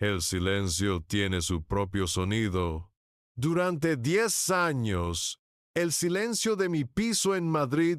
El silencio tiene su propio sonido. Durante 10 años, el silencio de mi piso en Madrid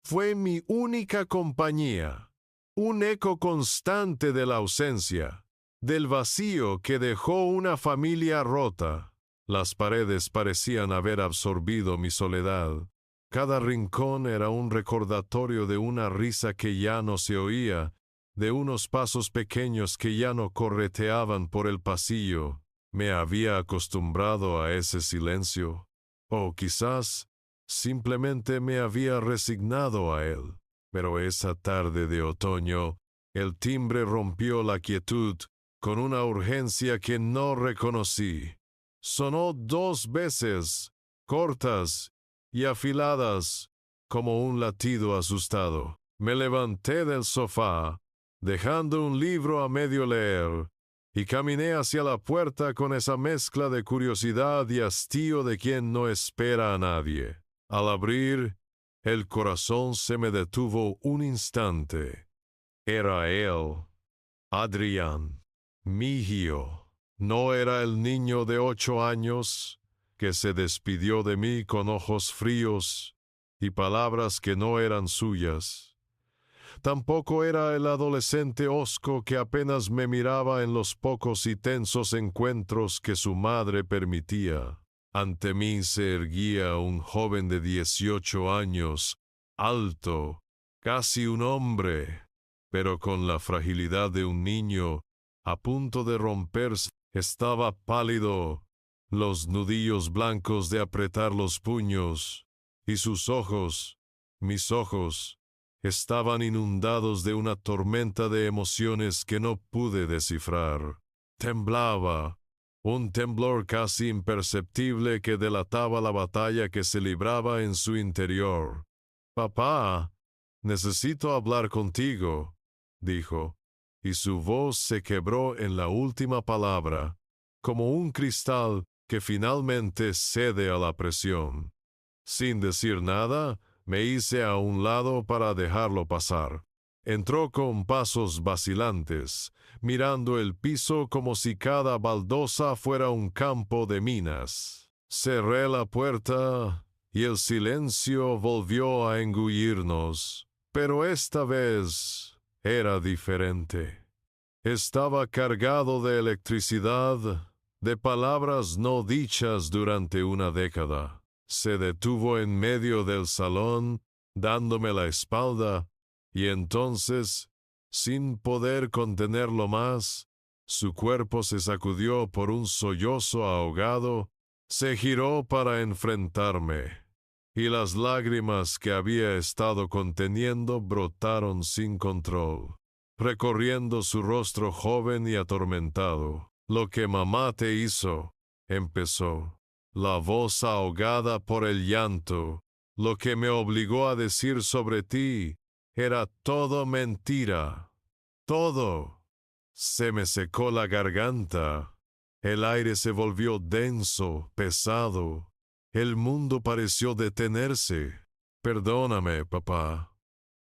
fue mi única compañía, un eco constante de la ausencia, del vacío que dejó una familia rota. Las paredes parecían haber absorbido mi soledad. Cada rincón era un recordatorio de una risa que ya no se oía, de unos pasos pequeños que ya no correteaban por el pasillo. Me había acostumbrado a ese silencio, o quizás simplemente me había resignado a él. Pero esa tarde de otoño, el timbre rompió la quietud con una urgencia que no reconocí. Sonó 2 veces, cortas y afiladas, como un latido asustado. Me levanté del sofá, dejando un libro a medio leer, y caminé hacia la puerta con esa mezcla de curiosidad y hastío de quien no espera a nadie. Al abrir, el corazón se me detuvo un instante. Era él, Adrián, mi hijo. No era el niño de 8 años que se despidió de mí con ojos fríos y palabras que no eran suyas. Tampoco era el adolescente hosco que apenas me miraba en los pocos y tensos encuentros que su madre permitía. Ante mí se erguía un joven de 18 años, alto, casi un hombre, pero con la fragilidad de un niño, a punto de romperse. Estaba pálido, los nudillos blancos de apretar los puños, y sus ojos, mis ojos, estaban inundados de una tormenta de emociones que no pude descifrar. Temblaba, un temblor casi imperceptible que delataba la batalla que se libraba en su interior. «Papá, necesito hablar contigo», dijo, y su voz se quebró en la última palabra, como un cristal que finalmente cede a la presión. Sin decir nada, me hice a un lado para dejarlo pasar. Entró con pasos vacilantes, mirando el piso como si cada baldosa fuera un campo de minas. Cerré la puerta y el silencio volvió a engullirnos, pero esta vez era diferente. Estaba cargado de electricidad, de palabras no dichas durante una década. Se detuvo en medio del salón, dándome la espalda, y entonces, sin poder contenerlo más, su cuerpo se sacudió por un sollozo ahogado, se giró para enfrentarme, y las lágrimas que había estado conteniendo brotaron sin control, recorriendo su rostro joven y atormentado. «Lo que mamá te hizo», empezó, la voz ahogada por el llanto, «lo que me obligó a decir sobre ti, era todo mentira. Todo». Se me secó la garganta. El aire se volvió denso, pesado. El mundo pareció detenerse. «Perdóname, papá.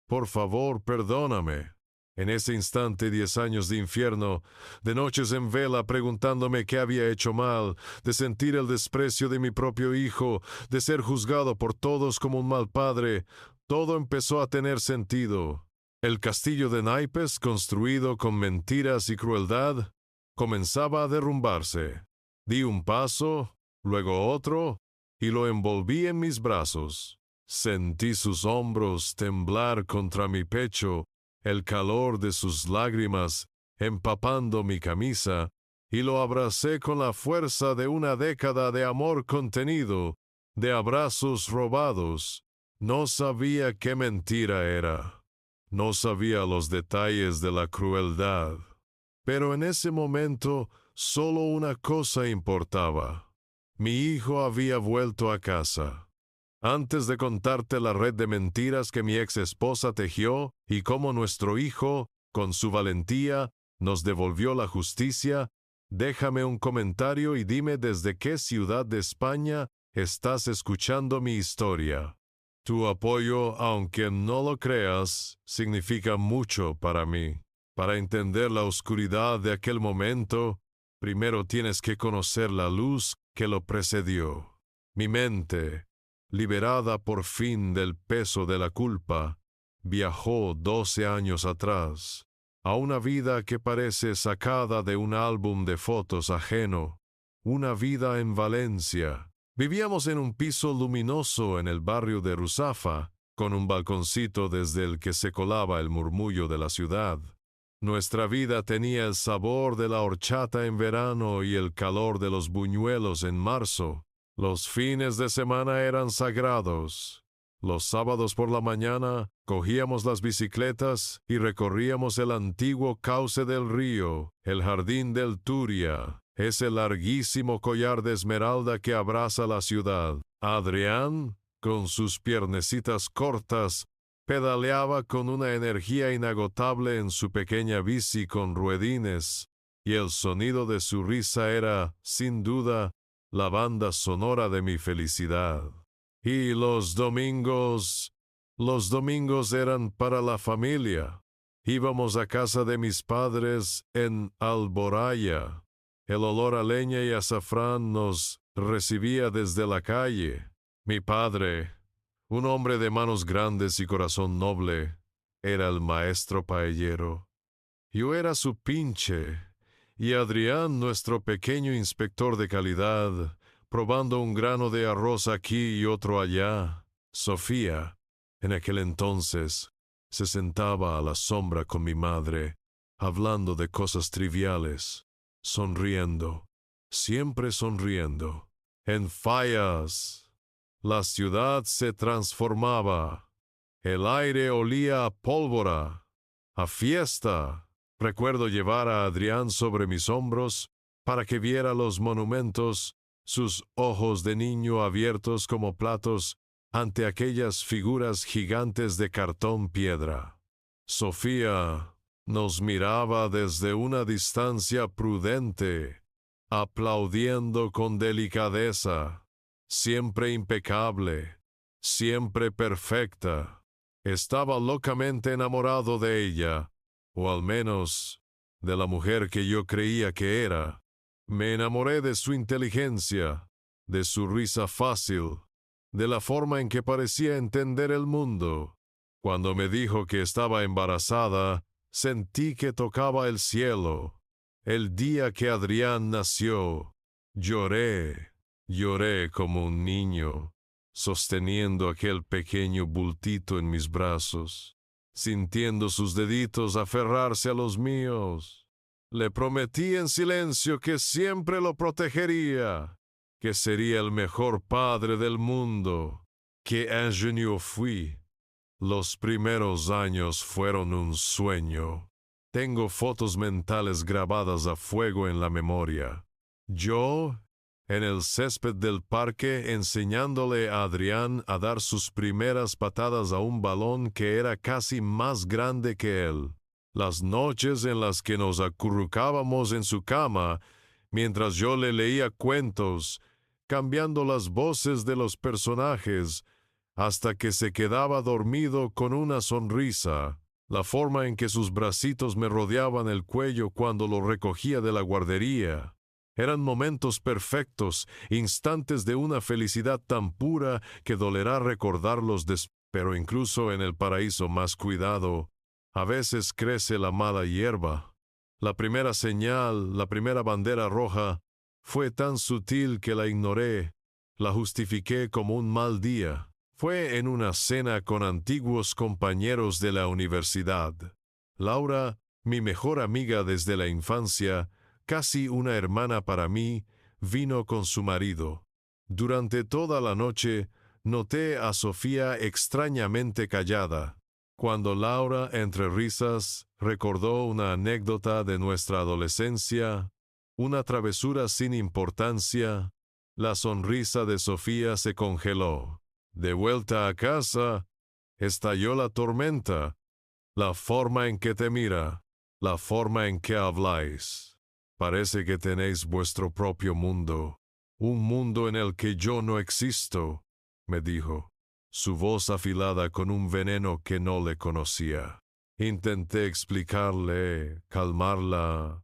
Por favor, perdóname». En ese instante 10 años de infierno, de noches en vela preguntándome qué había hecho mal, de sentir el desprecio de mi propio hijo, de ser juzgado por todos como un mal padre, todo empezó a tener sentido. El castillo de naipes, construido con mentiras y crueldad, comenzaba a derrumbarse. Di un paso, luego otro, y lo envolví en mis brazos. Sentí sus hombros temblar contra mi pecho, el calor de sus lágrimas empapando mi camisa, y lo abracé con la fuerza de una década de amor contenido, de abrazos robados. No sabía qué mentira era. No sabía los detalles de la crueldad. Pero en ese momento solo una cosa importaba. Mi hijo había vuelto a casa. Antes de contarte la red de mentiras que mi ex esposa tejió y cómo nuestro hijo, con su valentía, nos devolvió la justicia, déjame un comentario y dime desde qué ciudad de España estás escuchando mi historia. Tu apoyo, aunque no lo creas, significa mucho para mí. Para entender la oscuridad de aquel momento, Primero tienes que conocer la luz que lo precedió. Mi mente, liberada por fin del peso de la culpa, viajó 12 años atrás, a una vida que parece sacada de un álbum de fotos ajeno, una vida en Valencia. Vivíamos en un piso luminoso en el barrio de Ruzafa, con un balconcito desde el que se colaba el murmullo de la ciudad. Nuestra vida tenía el sabor de la horchata en verano y el calor de los buñuelos en marzo. Los fines de semana eran sagrados. Los sábados por la mañana cogíamos las bicicletas y recorríamos el antiguo cauce del río, el jardín del Turia, ese larguísimo collar de esmeralda que abraza la ciudad. Adrián, con sus piernecitas cortas, pedaleaba con una energía inagotable en su pequeña bici con ruedines, y el sonido de su risa era, sin duda, la banda sonora de mi felicidad. Y los domingos eran para la familia. Íbamos a casa de mis padres en Alboraya. El olor a leña y azafrán nos recibía desde la calle. Mi padre, un hombre de manos grandes y corazón noble, era el maestro paellero. Yo era su pinche, y Adrián, nuestro pequeño inspector de calidad, probando un grano de arroz aquí y otro allá. Sofía, en aquel entonces, se sentaba a la sombra con mi madre, hablando de cosas triviales, sonriendo, siempre sonriendo. En Fallas, la ciudad se transformaba. El aire olía a pólvora, a fiesta. Recuerdo llevar a Adrián sobre mis hombros para que viera los monumentos, sus ojos de niño abiertos como platos ante aquellas figuras gigantes de cartón piedra. Sofía nos miraba desde una distancia prudente, aplaudiendo con delicadeza, siempre impecable, siempre perfecta. Estaba locamente enamorado de ella, o al menos de la mujer que yo creía que era. Me enamoré de su inteligencia, de su risa fácil, de la forma en que parecía entender el mundo. Cuando me dijo que estaba embarazada, sentí que tocaba el cielo. El día que Adrián nació, lloré como un niño, sosteniendo aquel pequeño bultito en mis brazos, sintiendo sus deditos aferrarse a los míos. Le prometí en silencio que siempre lo protegería, que sería el mejor padre del mundo. Qué ingénieux fui. Los primeros años fueron un sueño. Tengo fotos mentales grabadas a fuego en la memoria. Yo, en el césped del parque, enseñándole a Adrián a dar sus primeras patadas a un balón que era casi más grande que él. Las noches en las que nos acurrucábamos en su cama, mientras yo le leía cuentos, cambiando las voces de los personajes, hasta que se quedaba dormido con una sonrisa. La forma en que sus bracitos me rodeaban el cuello cuando lo recogía de la guardería. Eran momentos perfectos, instantes de una felicidad tan pura que dolerá recordarlos pero incluso en el paraíso más cuidado, a veces crece la mala hierba. La primera señal, la primera bandera roja, fue tan sutil que la ignoré, la justifiqué como un mal día. Fue en una cena con antiguos compañeros de la universidad. Laura, mi mejor amiga desde la infancia, casi una hermana para mí, vino con su marido. Durante toda la noche, noté a Sofía extrañamente callada. Cuando Laura, entre risas, recordó una anécdota de nuestra adolescencia, una travesura sin importancia, la sonrisa de Sofía se congeló. De vuelta a casa, estalló la tormenta, la forma en que te mira, la forma en que habláis. Parece que tenéis vuestro propio mundo, un mundo en el que yo no existo, me dijo, su voz afilada con un veneno que no le conocía. Intenté explicarle, calmarla,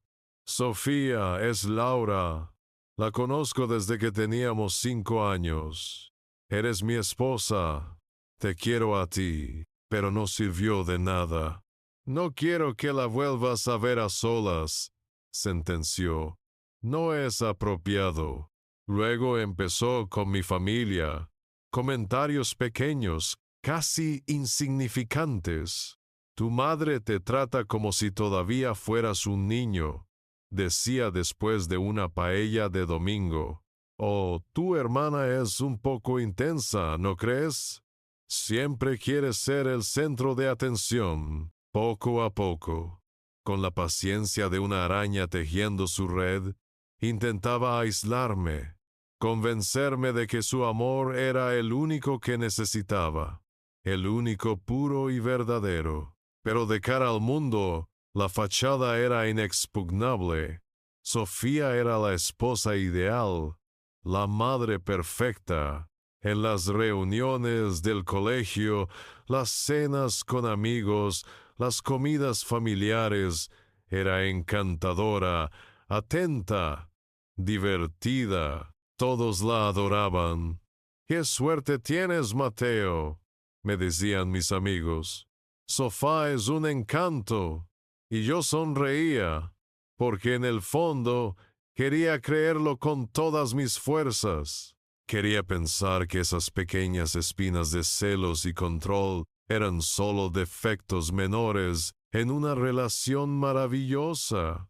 Sofía es Laura. La conozco desde que teníamos 5 años. Eres mi esposa. Te quiero a ti, pero no sirvió de nada. No quiero que la vuelvas a ver a solas, sentenció. No es apropiado. Luego empezó con mi familia. Comentarios pequeños, casi insignificantes. Tu madre te trata como si todavía fueras un niño, decía después de una paella de domingo. Oh, tu hermana es un poco intensa, ¿no crees? Siempre quiere ser el centro de atención, poco a poco. Con la paciencia de una araña tejiendo su red, intentaba aislarme, convencerme de que su amor era el único que necesitaba, el único puro y verdadero. Pero de cara al mundo, la fachada era inexpugnable. Sofía era la esposa ideal, la madre perfecta. En las reuniones del colegio, las cenas con amigos, las comidas familiares, era encantadora, atenta, divertida. Todos la adoraban. «¡Qué suerte tienes, Mateo!», me decían mis amigos. «Sofá es un encanto». Y yo sonreía, porque en el fondo quería creerlo con todas mis fuerzas. Quería pensar que esas pequeñas espinas de celos y control eran solo defectos menores en una relación maravillosa.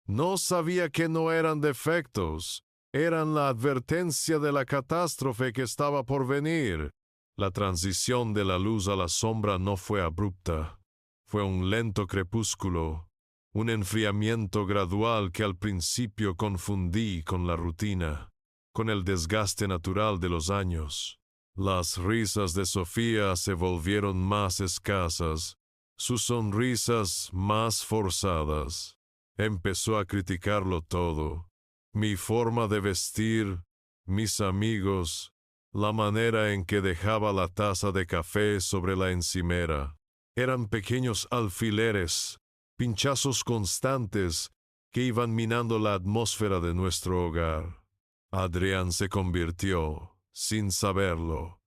No sabía que no eran defectos, eran la advertencia de la catástrofe que estaba por venir. La transición de la luz a la sombra no fue abrupta. Fue un lento crepúsculo, un enfriamiento gradual que al principio confundí con la rutina, con el desgaste natural de los años. Las risas de Sofía se volvieron más escasas, sus sonrisas más forzadas. Empezó a criticarlo todo, mi forma de vestir, mis amigos, la manera en que dejaba la taza de café sobre la encimera. Eran pequeños alfileres, pinchazos constantes que iban minando la atmósfera de nuestro hogar. Adrián se convirtió, sin saberlo,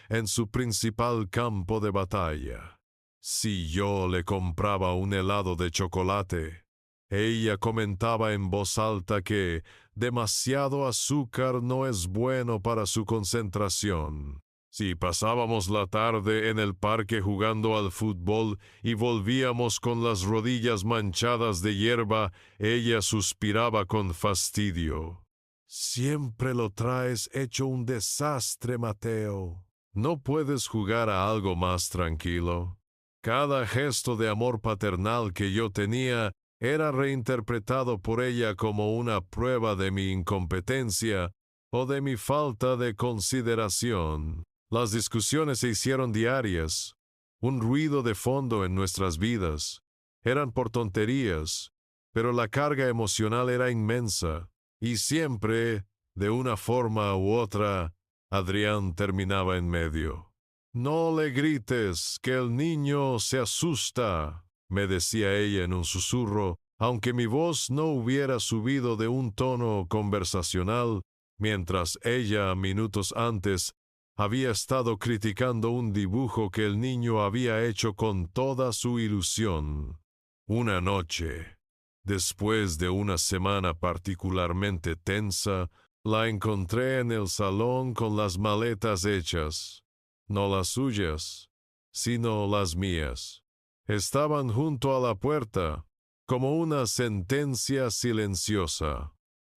en su principal campo de batalla. Si yo le compraba un helado de chocolate, ella comentaba en voz alta que demasiado azúcar no es bueno para su concentración. Si pasábamos la tarde en el parque jugando al fútbol y volvíamos con las rodillas manchadas de hierba, ella suspiraba con fastidio. «Siempre lo traes hecho un desastre, Mateo. ¿No puedes jugar a algo más tranquilo?» Cada gesto de amor paternal que yo tenía era reinterpretado por ella como una prueba de mi incompetencia o de mi falta de consideración. Las discusiones se hicieron diarias, un ruido de fondo en nuestras vidas. Eran por tonterías, pero la carga emocional era inmensa, y siempre, de una forma u otra, Adrián terminaba en medio. «No le grites, que el niño se asusta», me decía ella en un susurro, aunque mi voz no hubiera subido de un tono conversacional, mientras ella, minutos antes, había estado criticando un dibujo que el niño había hecho con toda su ilusión. Una noche, después de una semana particularmente tensa, la encontré en el salón con las maletas hechas. No las suyas, sino las mías. Estaban junto a la puerta, como una sentencia silenciosa.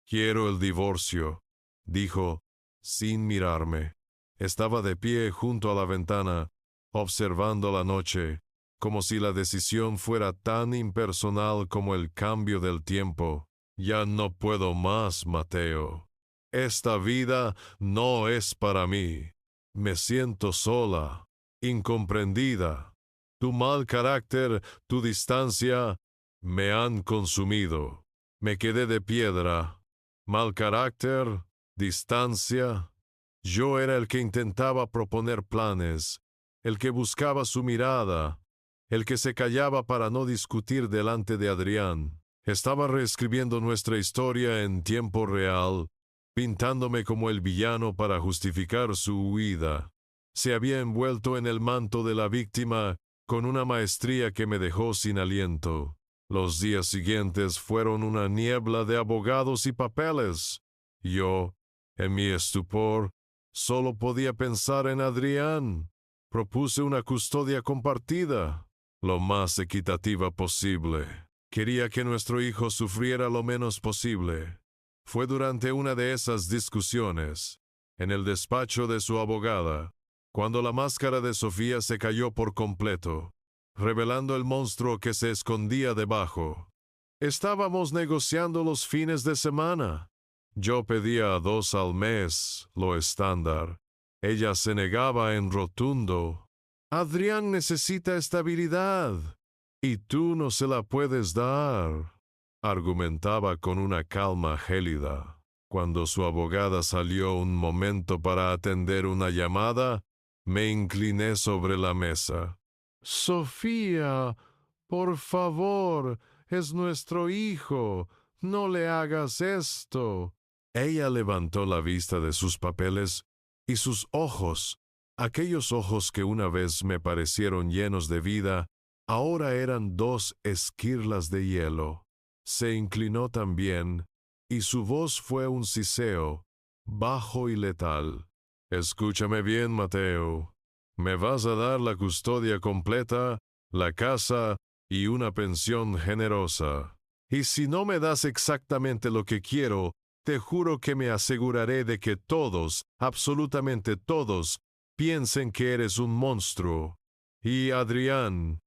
«Quiero el divorcio», dijo, sin mirarme. Estaba de pie junto a la ventana, observando la noche, como si la decisión fuera tan impersonal como el cambio del tiempo. «Ya no puedo más, Mateo. Esta vida no es para mí. Me siento sola, incomprendida. Tu mal carácter, tu distancia, me han consumido. Me quedé de piedra. Mal carácter, distancia». Yo era el que intentaba proponer planes, el que buscaba su mirada, el que se callaba para no discutir delante de Adrián, Estaba reescribiendo nuestra historia en tiempo real, pintándome como el villano para justificar su huida. Se había envuelto en el manto de la víctima con una maestría que me dejó sin aliento. Los días siguientes fueron una niebla de abogados y papeles. Yo, en mi estupor, solo podía pensar en Adrián. Propuse una custodia compartida, lo más equitativa posible. Quería que nuestro hijo sufriera lo menos posible. Fue durante una de esas discusiones, en el despacho de su abogada, cuando la máscara de Sofía se cayó por completo, revelando el monstruo que se escondía debajo. Estábamos negociando los fines de semana. Yo pedía 2 al mes, lo estándar. Ella se negaba en rotundo. Adrián necesita estabilidad, y tú no se la puedes dar, argumentaba con una calma gélida. Cuando su abogada salió un momento para atender una llamada, me incliné sobre la mesa. Sofía, por favor, es nuestro hijo. No le hagas esto. Ella levantó la vista de sus papeles y sus ojos, aquellos ojos que una vez me parecieron llenos de vida, ahora eran 2 esquirlas de hielo. Se inclinó también, y su voz fue un siseo, bajo y letal. Escúchame bien, Mateo. Me vas a dar la custodia completa, la casa y una pensión generosa. Y si no me das exactamente lo que quiero, te juro que me aseguraré de que todos, absolutamente todos, piensen que eres un monstruo. Y Adrián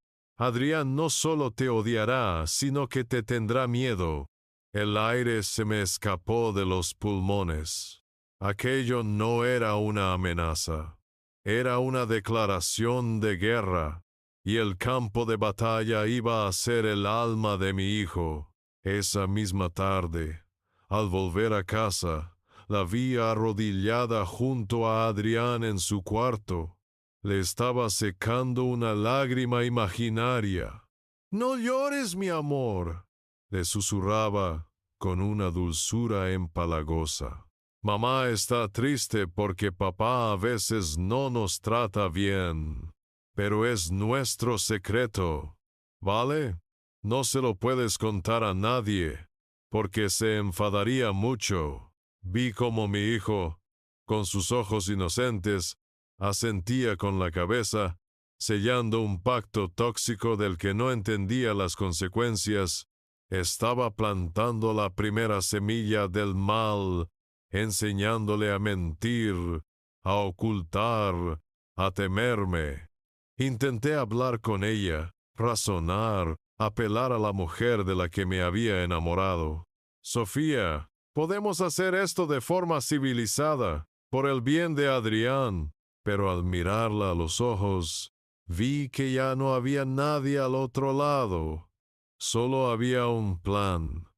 no solo te odiará, sino que te tendrá miedo. El aire se me escapó de los pulmones. Aquello no era una amenaza. Era una declaración de guerra, y el campo de batalla iba a ser el alma de mi hijo. Esa misma tarde, al volver a casa, la vi arrodillada junto a Adrián en su cuarto. Le estaba secando una lágrima imaginaria. «No llores, mi amor», le susurraba con una dulzura empalagosa. «Mamá está triste porque papá a veces no nos trata bien, pero es nuestro secreto, ¿vale? No se lo puedes contar a nadie, porque se enfadaría mucho». Vi como mi hijo, con sus ojos inocentes, asentía con la cabeza, sellando un pacto tóxico del que no entendía las consecuencias. Estaba plantando la primera semilla del mal, enseñándole a mentir, a ocultar, a temerme. Intenté hablar con ella, razonar, apelar a la mujer de la que me había enamorado. «Sofía, podemos hacer esto de forma civilizada, por el bien de Adrián». Pero al mirarla a los ojos, vi que ya no había nadie al otro lado. Solo había un plan,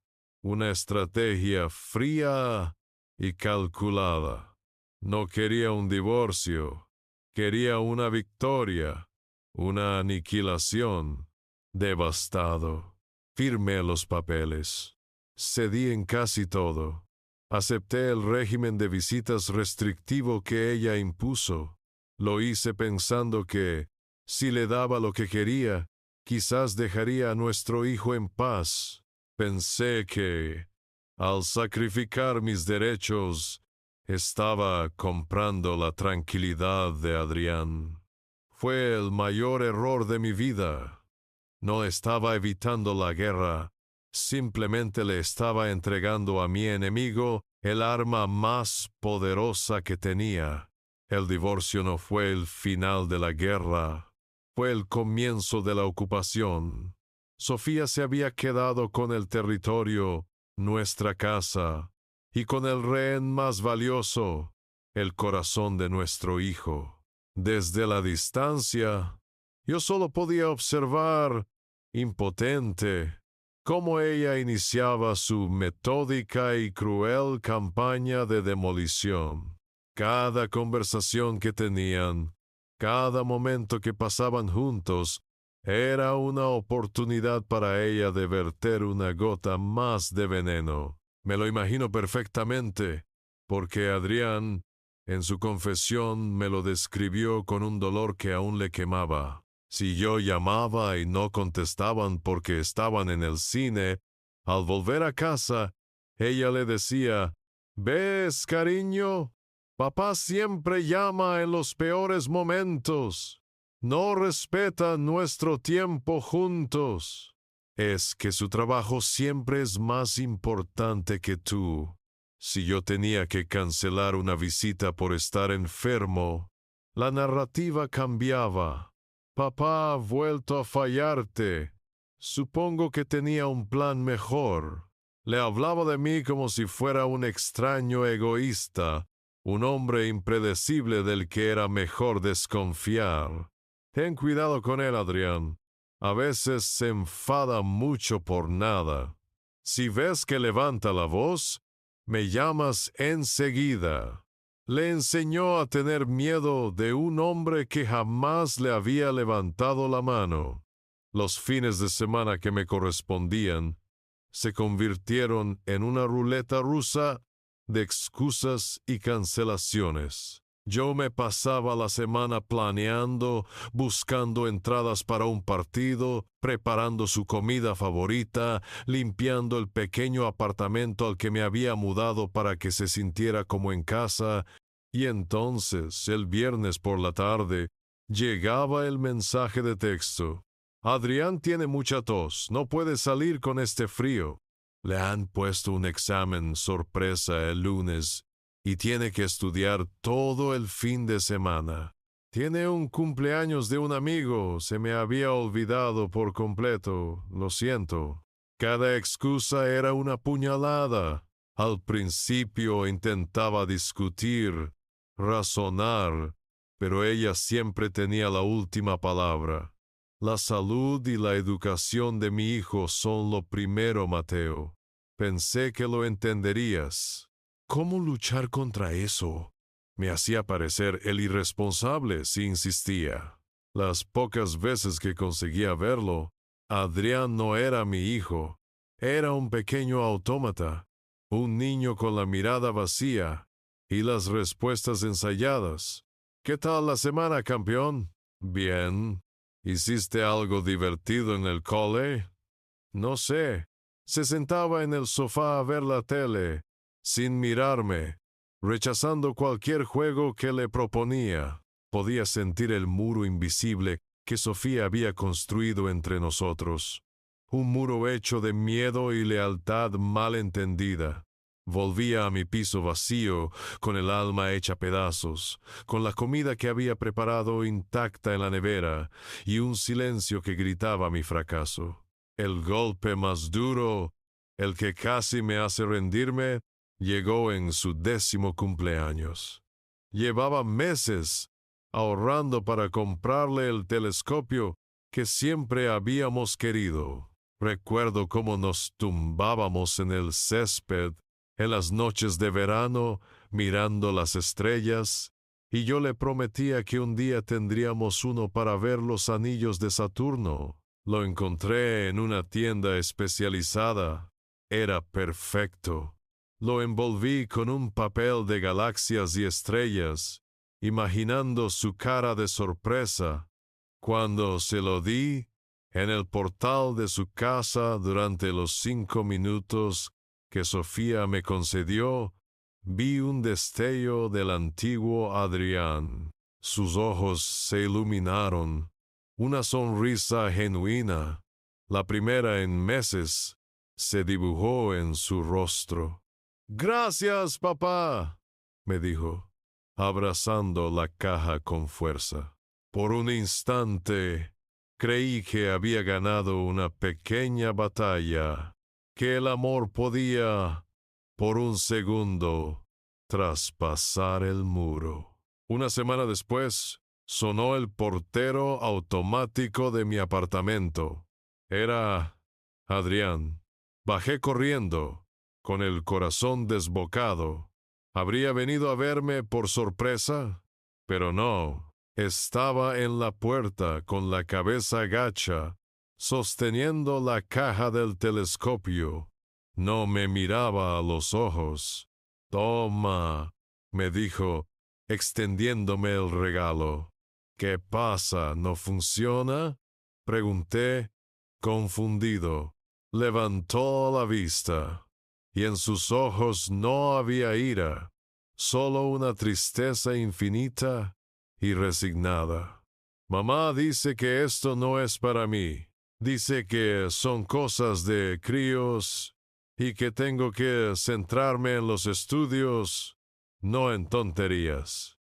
una estrategia fría y calculada. No quería un divorcio, quería una victoria, una aniquilación. Devastado, firmé los papeles. Cedí en casi todo. Acepté el régimen de visitas restrictivo que ella impuso. Lo hice pensando que, si le daba lo que quería, quizás dejaría a nuestro hijo en paz. Pensé que, al sacrificar mis derechos, estaba comprando la tranquilidad de Adrián. Fue el mayor error de mi vida. No estaba evitando la guerra. Simplemente le estaba entregando a mi enemigo el arma más poderosa que tenía. El divorcio no fue el final de la guerra, fue el comienzo de la ocupación. Sofía se había quedado con el territorio, nuestra casa, y con el rehén más valioso, el corazón de nuestro hijo. Desde la distancia, yo solo podía observar, impotente, cómo ella iniciaba su metódica y cruel campaña de demolición. Cada conversación que tenían, cada momento que pasaban juntos, Era una oportunidad para ella de verter una gota más de veneno. Me lo imagino perfectamente, porque Adrián, en su confesión, me lo describió con un dolor que aún le quemaba. Si yo llamaba y no contestaban porque estaban en el cine, al volver a casa, ella le decía, «¿Ves, cariño? Papá siempre llama en los peores momentos. No respeta nuestro tiempo juntos». Es que su trabajo siempre es más importante que tú. Si yo tenía que cancelar una visita por estar enfermo, la narrativa cambiaba. Papá ha vuelto a fallarte. Supongo que tenía un plan mejor. Le hablaba de mí como si fuera un extraño egoísta, un hombre impredecible del que era mejor desconfiar. Ten cuidado con él, Adrián. A veces se enfada mucho por nada. Si ves que levanta la voz, me llamas enseguida. Le enseñó a tener miedo de un hombre que jamás le había levantado la mano. Los fines de semana que me correspondían se convirtieron en una ruleta rusa de excusas y cancelaciones. Yo me pasaba la semana planeando, buscando entradas para un partido, preparando su comida favorita, limpiando el pequeño apartamento al que me había mudado para que se sintiera como en casa, y entonces, el viernes por la tarde, llegaba el mensaje de texto. Adrián tiene mucha tos, no puede salir con este frío. Le han puesto un examen sorpresa el lunes y tiene que estudiar todo el fin de semana. Tiene un cumpleaños de un amigo, se me había olvidado por completo, lo siento. Cada excusa era una puñalada. Al principio intentaba discutir, razonar, pero ella siempre tenía la última palabra. La salud y la educación de mi hijo son lo primero, Mateo. Pensé que lo entenderías. ¿Cómo luchar contra eso? Me hacía parecer el irresponsable si insistía. Las pocas veces que conseguía verlo, Adrián no era mi hijo. Era un pequeño autómata, un niño con la mirada vacía y las respuestas ensayadas. ¿Qué tal la semana, campeón? Bien. ¿Hiciste algo divertido en el cole? No sé. Se sentaba en el sofá a ver la tele, sin mirarme, rechazando cualquier juego que le proponía. Podía sentir el muro invisible que Sofía había construido entre nosotros. Un muro hecho de miedo y lealtad mal entendida. Volvía a mi piso vacío, con el alma hecha pedazos, con la comida que había preparado intacta en la nevera y un silencio que gritaba mi fracaso. El golpe más duro, el que casi me hace rendirme, llegó en su 10º cumpleaños. Llevaba meses ahorrando para comprarle el telescopio que siempre habíamos querido. Recuerdo cómo nos tumbábamos en el césped en las noches de verano, mirando las estrellas, y yo le prometía que un día tendríamos uno para ver los anillos de Saturno. Lo encontré en una tienda especializada. Era perfecto. Lo envolví con un papel de galaxias y estrellas, imaginando su cara de sorpresa. Cuando se lo di, en el portal de su casa durante los 5 minutos que Sofía me concedió, vi un destello del antiguo Adrián. Sus ojos se iluminaron, una sonrisa genuina, la primera en meses, se dibujó en su rostro. «Gracias, papá», me dijo, abrazando la caja con fuerza. Por un instante, creí que había ganado una pequeña batalla, que el amor podía, por un segundo, traspasar el muro. Una semana después, sonó el portero automático de mi apartamento. Era Adrián. Bajé corriendo, con el corazón desbocado. ¿Habría venido a verme por sorpresa? Pero no. Estaba en la puerta con la cabeza gacha, sosteniendo la caja del telescopio. No me miraba a los ojos. «Toma», me dijo, extendiéndome el regalo. «¿Qué pasa? ¿No funciona?», pregunté, confundido. Levantó la vista, y en sus ojos no había ira, solo una tristeza infinita y resignada. «Mamá dice que esto no es para mí. Dice que son cosas de críos y que tengo que centrarme en los estudios, no en tonterías».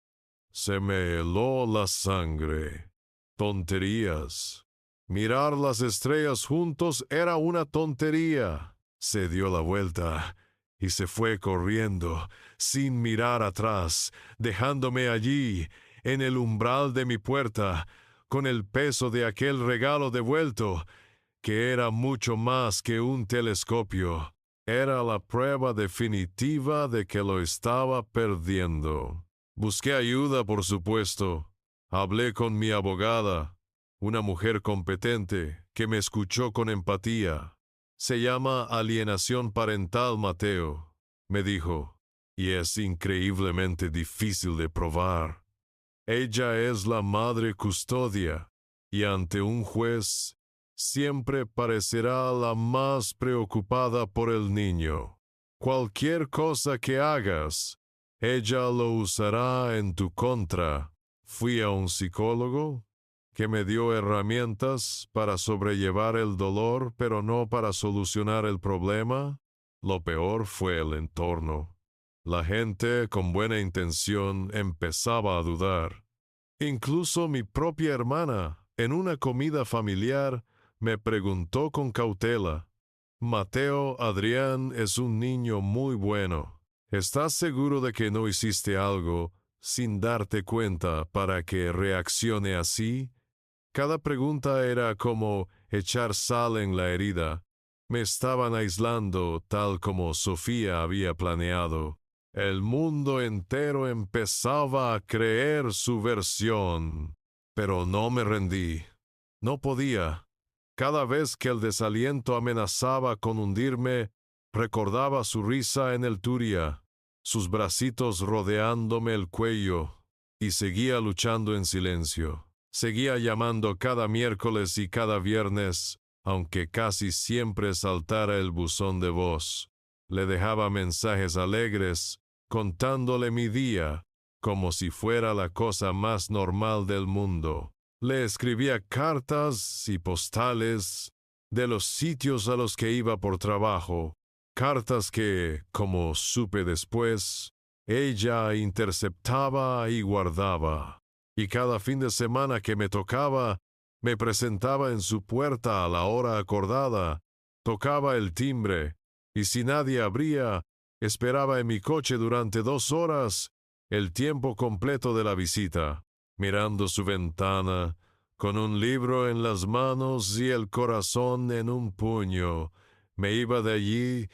Se me heló la sangre. Tonterías. Mirar las estrellas juntos era una tontería. Se dio la vuelta y se fue corriendo, sin mirar atrás, dejándome allí, en el umbral de mi puerta, con el peso de aquel regalo devuelto, que era mucho más que un telescopio. Era la prueba definitiva de que lo estaba perdiendo. Busqué ayuda, por supuesto. Hablé con mi abogada, una mujer competente que me escuchó con empatía. «Se llama alienación parental, Mateo», me dijo, «y es increíblemente difícil de probar. Ella es la madre custodia, y ante un juez siempre parecerá la más preocupada por el niño. Cualquier cosa que hagas, ella lo usará en tu contra». Fui a un psicólogo que me dio herramientas para sobrellevar el dolor, pero no para solucionar el problema. Lo peor fue el entorno. La gente con buena intención empezaba a dudar. Incluso mi propia hermana, en una comida familiar, me preguntó con cautela: «Mateo, Adrián es un niño muy bueno. ¿Estás seguro de que no hiciste algo sin darte cuenta para que reaccione así?». Cada pregunta era como echar sal en la herida. Me estaban aislando tal como Sofía había planeado. El mundo entero empezaba a creer su versión. Pero no me rendí. No podía. Cada vez que el desaliento amenazaba con hundirme, recordaba su risa en el Turia, sus bracitos rodeándome el cuello, y seguía luchando en silencio. Seguía llamando cada miércoles y cada viernes, aunque casi siempre saltara el buzón de voz. Le dejaba mensajes alegres, contándole mi día, como si fuera la cosa más normal del mundo. Le escribía cartas y postales de los sitios a los que iba por trabajo, cartas que, como supe después, ella interceptaba y guardaba. Y cada fin de semana que me tocaba, me presentaba en su puerta a la hora acordada, tocaba el timbre, y si nadie abría, esperaba en mi coche durante 2 horas, el tiempo completo de la visita, mirando su ventana, con un libro en las manos y el corazón en un puño. Me iba de allí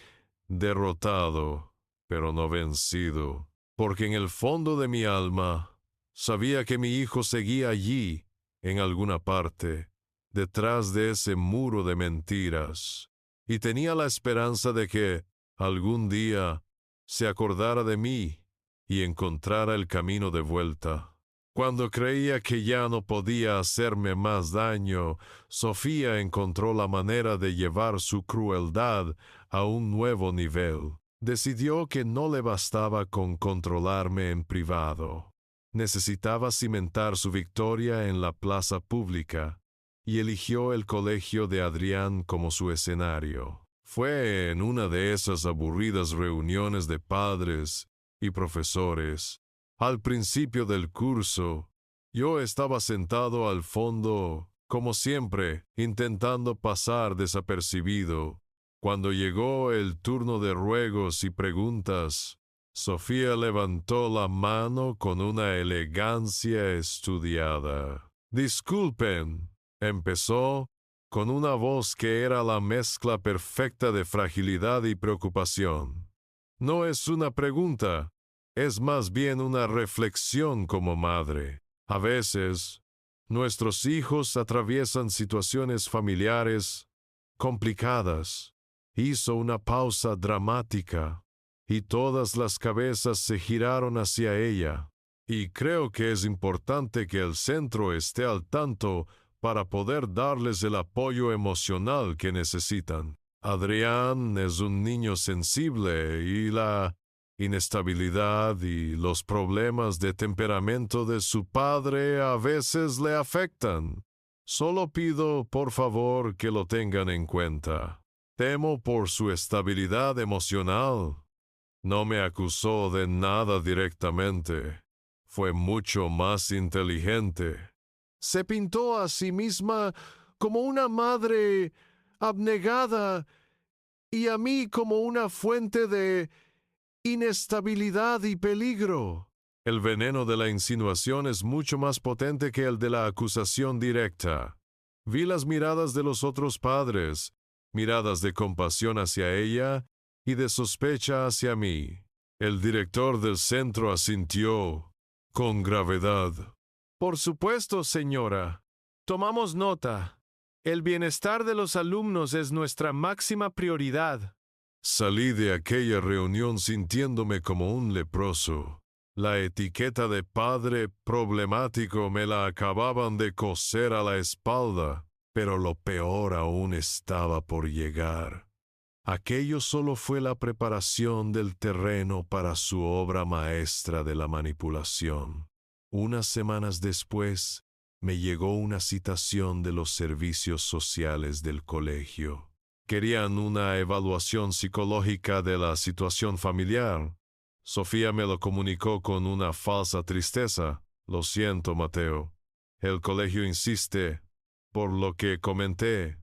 derrotado, pero no vencido, porque en el fondo de mi alma sabía que mi hijo seguía allí, en alguna parte, detrás de ese muro de mentiras, y tenía la esperanza de que, algún día, se acordara de mí y encontrara el camino de vuelta. Cuando creía que ya no podía hacerme más daño, Sofía encontró la manera de llevar su crueldad a un nuevo nivel. Decidió que no le bastaba con controlarme en privado. Necesitaba cimentar su victoria en la plaza pública, y eligió el colegio de Adrián como su escenario. Fue en una de esas aburridas reuniones de padres y profesores. Al principio del curso, yo estaba sentado al fondo, como siempre, intentando pasar desapercibido. Cuando llegó el turno de ruegos y preguntas, Sofía levantó la mano con una elegancia estudiada. «Disculpen», empezó, con una voz que era la mezcla perfecta de fragilidad y preocupación. «No es una pregunta, es más bien una reflexión como madre. A veces, nuestros hijos atraviesan situaciones familiares complicadas. Hizo una pausa dramática y todas las cabezas se giraron hacia ella. Y creo que es importante que el centro esté al tanto para poder darles el apoyo emocional que necesitan. Adrián es un niño sensible y la inestabilidad y los problemas de temperamento de su padre a veces le afectan. Solo pido, por favor, que lo tengan en cuenta. Temo por su estabilidad emocional. No me acusó de nada directamente. Fue mucho más inteligente. Se pintó a sí misma como una madre abnegada y a mí como una fuente de inestabilidad y peligro. El veneno de la insinuación es mucho más potente que el de la acusación directa. Vi las miradas de los otros padres, miradas de compasión hacia ella y de sospecha hacia mí. El director del centro asintió con gravedad. Por supuesto, señora. Tomamos nota. El bienestar de los alumnos es nuestra máxima prioridad. Salí de aquella reunión sintiéndome como un leproso. La etiqueta de padre problemático me la acababan de coser a la espalda, pero lo peor aún estaba por llegar. Aquello solo fue la preparación del terreno para su obra maestra de la manipulación. Unas semanas después, me llegó una citación de los servicios sociales del colegio. Querían una evaluación psicológica de la situación familiar. Sofía me lo comunicó con una falsa tristeza. Lo siento, Mateo. El colegio insiste, por lo que comenté.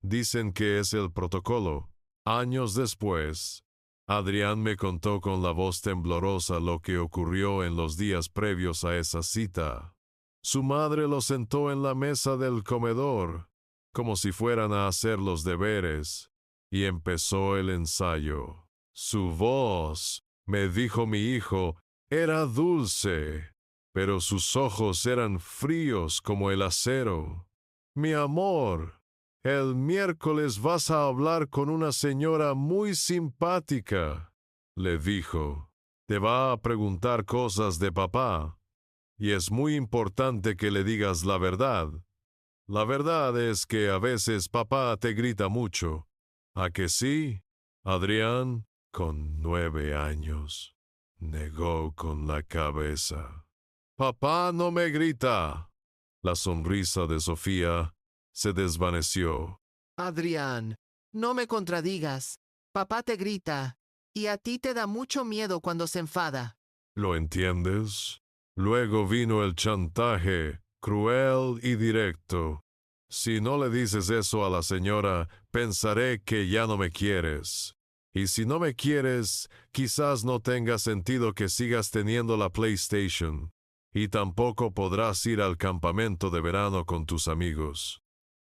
Dicen que es el protocolo. Años después, Adrián me contó con la voz temblorosa lo que ocurrió en los días previos a esa cita. Su madre lo sentó en la mesa del comedor, como si fueran a hacer los deberes, y empezó el ensayo. Su voz, me dijo mi hijo, era dulce, pero sus ojos eran fríos como el acero. Mi amor, el miércoles vas a hablar con una señora muy simpática, le dijo. Te va a preguntar cosas de papá, y es muy importante que le digas la verdad. La verdad es que a veces papá te grita mucho. ¿A que sí? Adrián, con 9 años, negó con la cabeza. Papá no me grita. La sonrisa de Sofía se desvaneció. Adrián, no me contradigas. Papá te grita, y a ti te da mucho miedo cuando se enfada. ¿Lo entiendes? Luego vino el chantaje, cruel y directo. Si no le dices eso a la señora, pensaré que ya no me quieres. Y si no me quieres, quizás no tenga sentido que sigas teniendo la PlayStation. Y tampoco podrás ir al campamento de verano con tus amigos.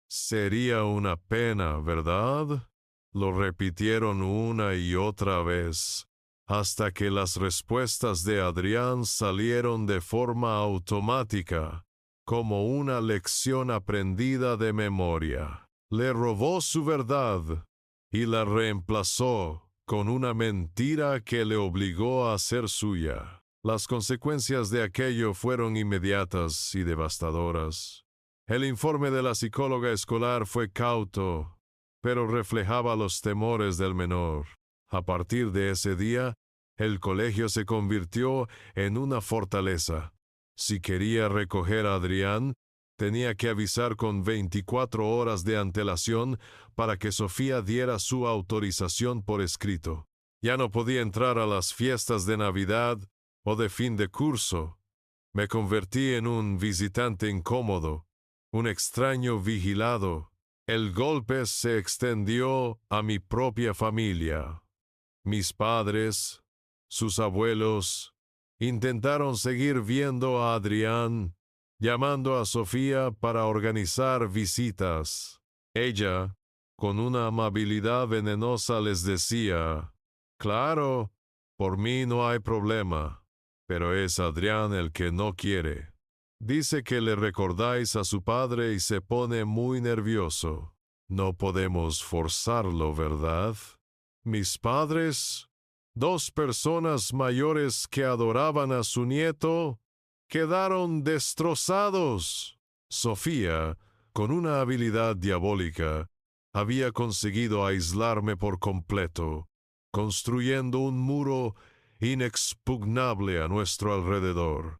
Sería una pena, ¿verdad? Lo repitieron una y otra vez, hasta que las respuestas de Adrián salieron de forma automática, como una lección aprendida de memoria. Le robó su verdad y la reemplazó con una mentira que le obligó a hacer suya. Las consecuencias de aquello fueron inmediatas y devastadoras. El informe de la psicóloga escolar fue cauto, pero reflejaba los temores del menor. A partir de ese día, el colegio se convirtió en una fortaleza. Si quería recoger a Adrián, tenía que avisar con 24 horas de antelación para que Sofía diera su autorización por escrito. Ya no podía entrar a las fiestas de Navidad o de fin de curso. Me convertí en un visitante incómodo, un extraño vigilado. El golpe se extendió a mi propia familia. Mis padres, sus abuelos, intentaron seguir viendo a Adrián, llamando a Sofía para organizar visitas. Ella, con una amabilidad venenosa, les decía, «Claro, por mí no hay problema, pero es Adrián el que no quiere». Dice que le recordáis a su padre y se pone muy nervioso. No podemos forzarlo, ¿verdad? Mis padres, dos personas mayores que adoraban a su nieto, quedaron destrozados. Sofía, con una habilidad diabólica, había conseguido aislarme por completo, construyendo un muro inexpugnable a nuestro alrededor.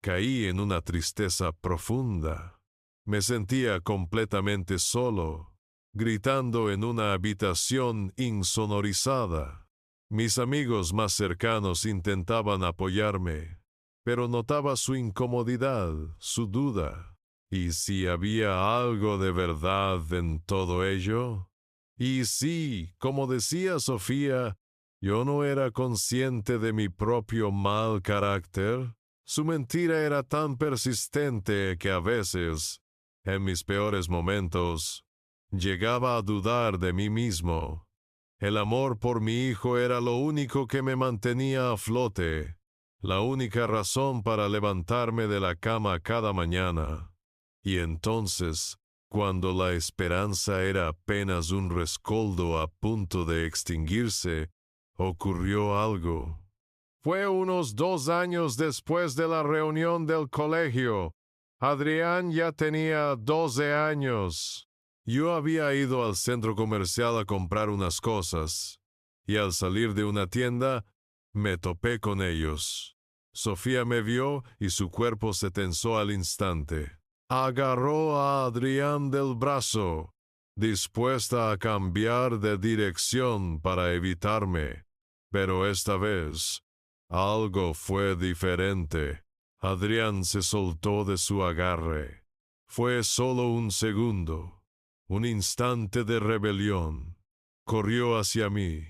Caí en una tristeza profunda. Me sentía completamente solo, gritando en una habitación insonorizada. Mis amigos más cercanos intentaban apoyarme, pero notaba su incomodidad, su duda. ¿Y si había algo de verdad en todo ello? Y si, como decía Sofía, yo no era consciente de mi propio mal carácter. Su mentira era tan persistente que a veces, en mis peores momentos, llegaba a dudar de mí mismo. El amor por mi hijo era lo único que me mantenía a flote, la única razón para levantarme de la cama cada mañana. Y entonces, cuando la esperanza era apenas un rescoldo a punto de extinguirse, ocurrió algo. Fue unos 2 años después de la reunión del colegio. Adrián ya tenía 12 años. Yo había ido al centro comercial a comprar unas cosas, y al salir de una tienda, me topé con ellos. Sofía me vio y su cuerpo se tensó al instante. Agarró a Adrián del brazo, dispuesta a cambiar de dirección para evitarme. Pero esta vez, algo fue diferente. Adrián se soltó de su agarre. Fue solo un segundo, un instante de rebelión. Corrió hacia mí.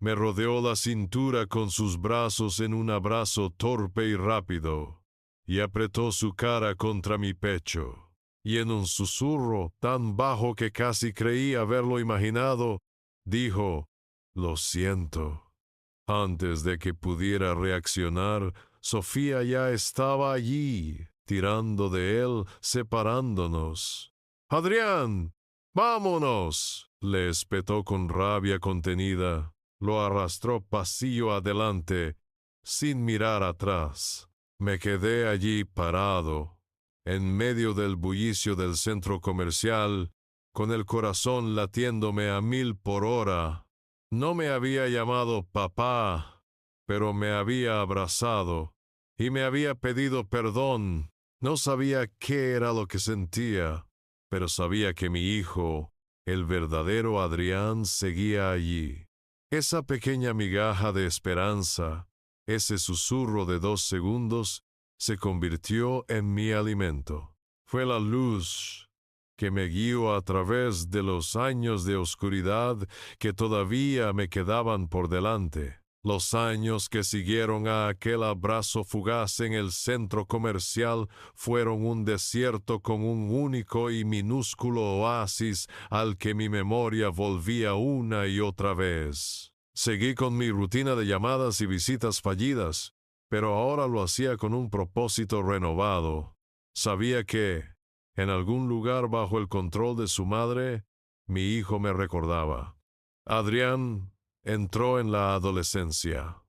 Me rodeó la cintura con sus brazos en un abrazo torpe y rápido, y apretó su cara contra mi pecho. Y en un susurro tan bajo que casi creí haberlo imaginado, dijo, «Lo siento». Antes de que pudiera reaccionar, Sofía ya estaba allí, tirando de él, separándonos. «¡Adrián! ¡Vámonos!», le espetó con rabia contenida. Lo arrastró pasillo adelante, sin mirar atrás. Me quedé allí parado, en medio del bullicio del centro comercial, con el corazón latiéndome a 1000 por hora. No me había llamado papá, pero me había abrazado y me había pedido perdón. No sabía qué era lo que sentía, pero sabía que mi hijo, el verdadero Adrián, seguía allí. Esa pequeña migaja de esperanza, ese susurro de 2 segundos, se convirtió en mi alimento. Fue la luz que me guió a través de los años de oscuridad que todavía me quedaban por delante. Los años que siguieron a aquel abrazo fugaz en el centro comercial fueron un desierto con un único y minúsculo oasis al que mi memoria volvía una y otra vez. Seguí con mi rutina de llamadas y visitas fallidas, pero ahora lo hacía con un propósito renovado. Sabía que, en algún lugar bajo el control de su madre, mi hijo me recordaba. Adrián entró en la adolescencia.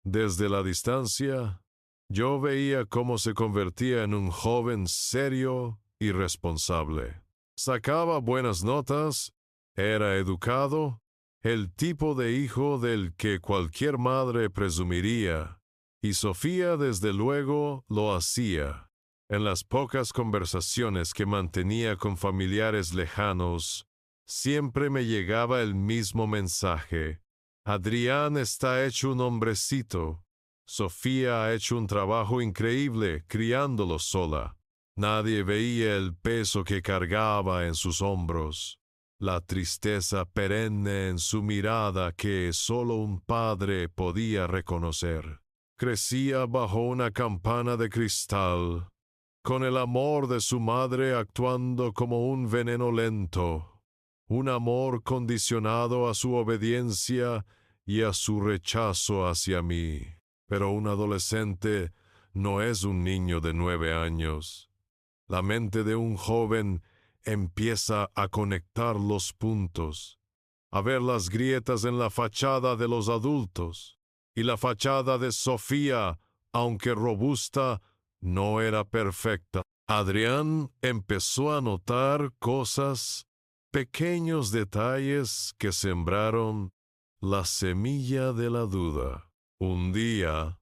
Desde la distancia, yo veía cómo se convertía en un joven serio y responsable. Sacaba buenas notas, era educado, el tipo de hijo del que cualquier madre presumiría, y Sofía desde luego lo hacía. En las pocas conversaciones que mantenía con familiares lejanos, siempre me llegaba el mismo mensaje. Adrián está hecho un hombrecito. Sofía ha hecho un trabajo increíble criándolo sola. Nadie veía el peso que cargaba en sus hombros, la tristeza perenne en su mirada que solo un padre podía reconocer. Crecía bajo una campana de cristal, con el amor de su madre actuando como un veneno lento, un amor condicionado a su obediencia y a su rechazo hacia mí. Pero un adolescente no es un niño de 9 años. La mente de un joven empieza a conectar los puntos, a ver las grietas en la fachada de los adultos. Y la fachada de Sofía, aunque robusta, no era perfecta. Adrián empezó a notar cosas, pequeños detalles que sembraron la semilla de la duda. Un día,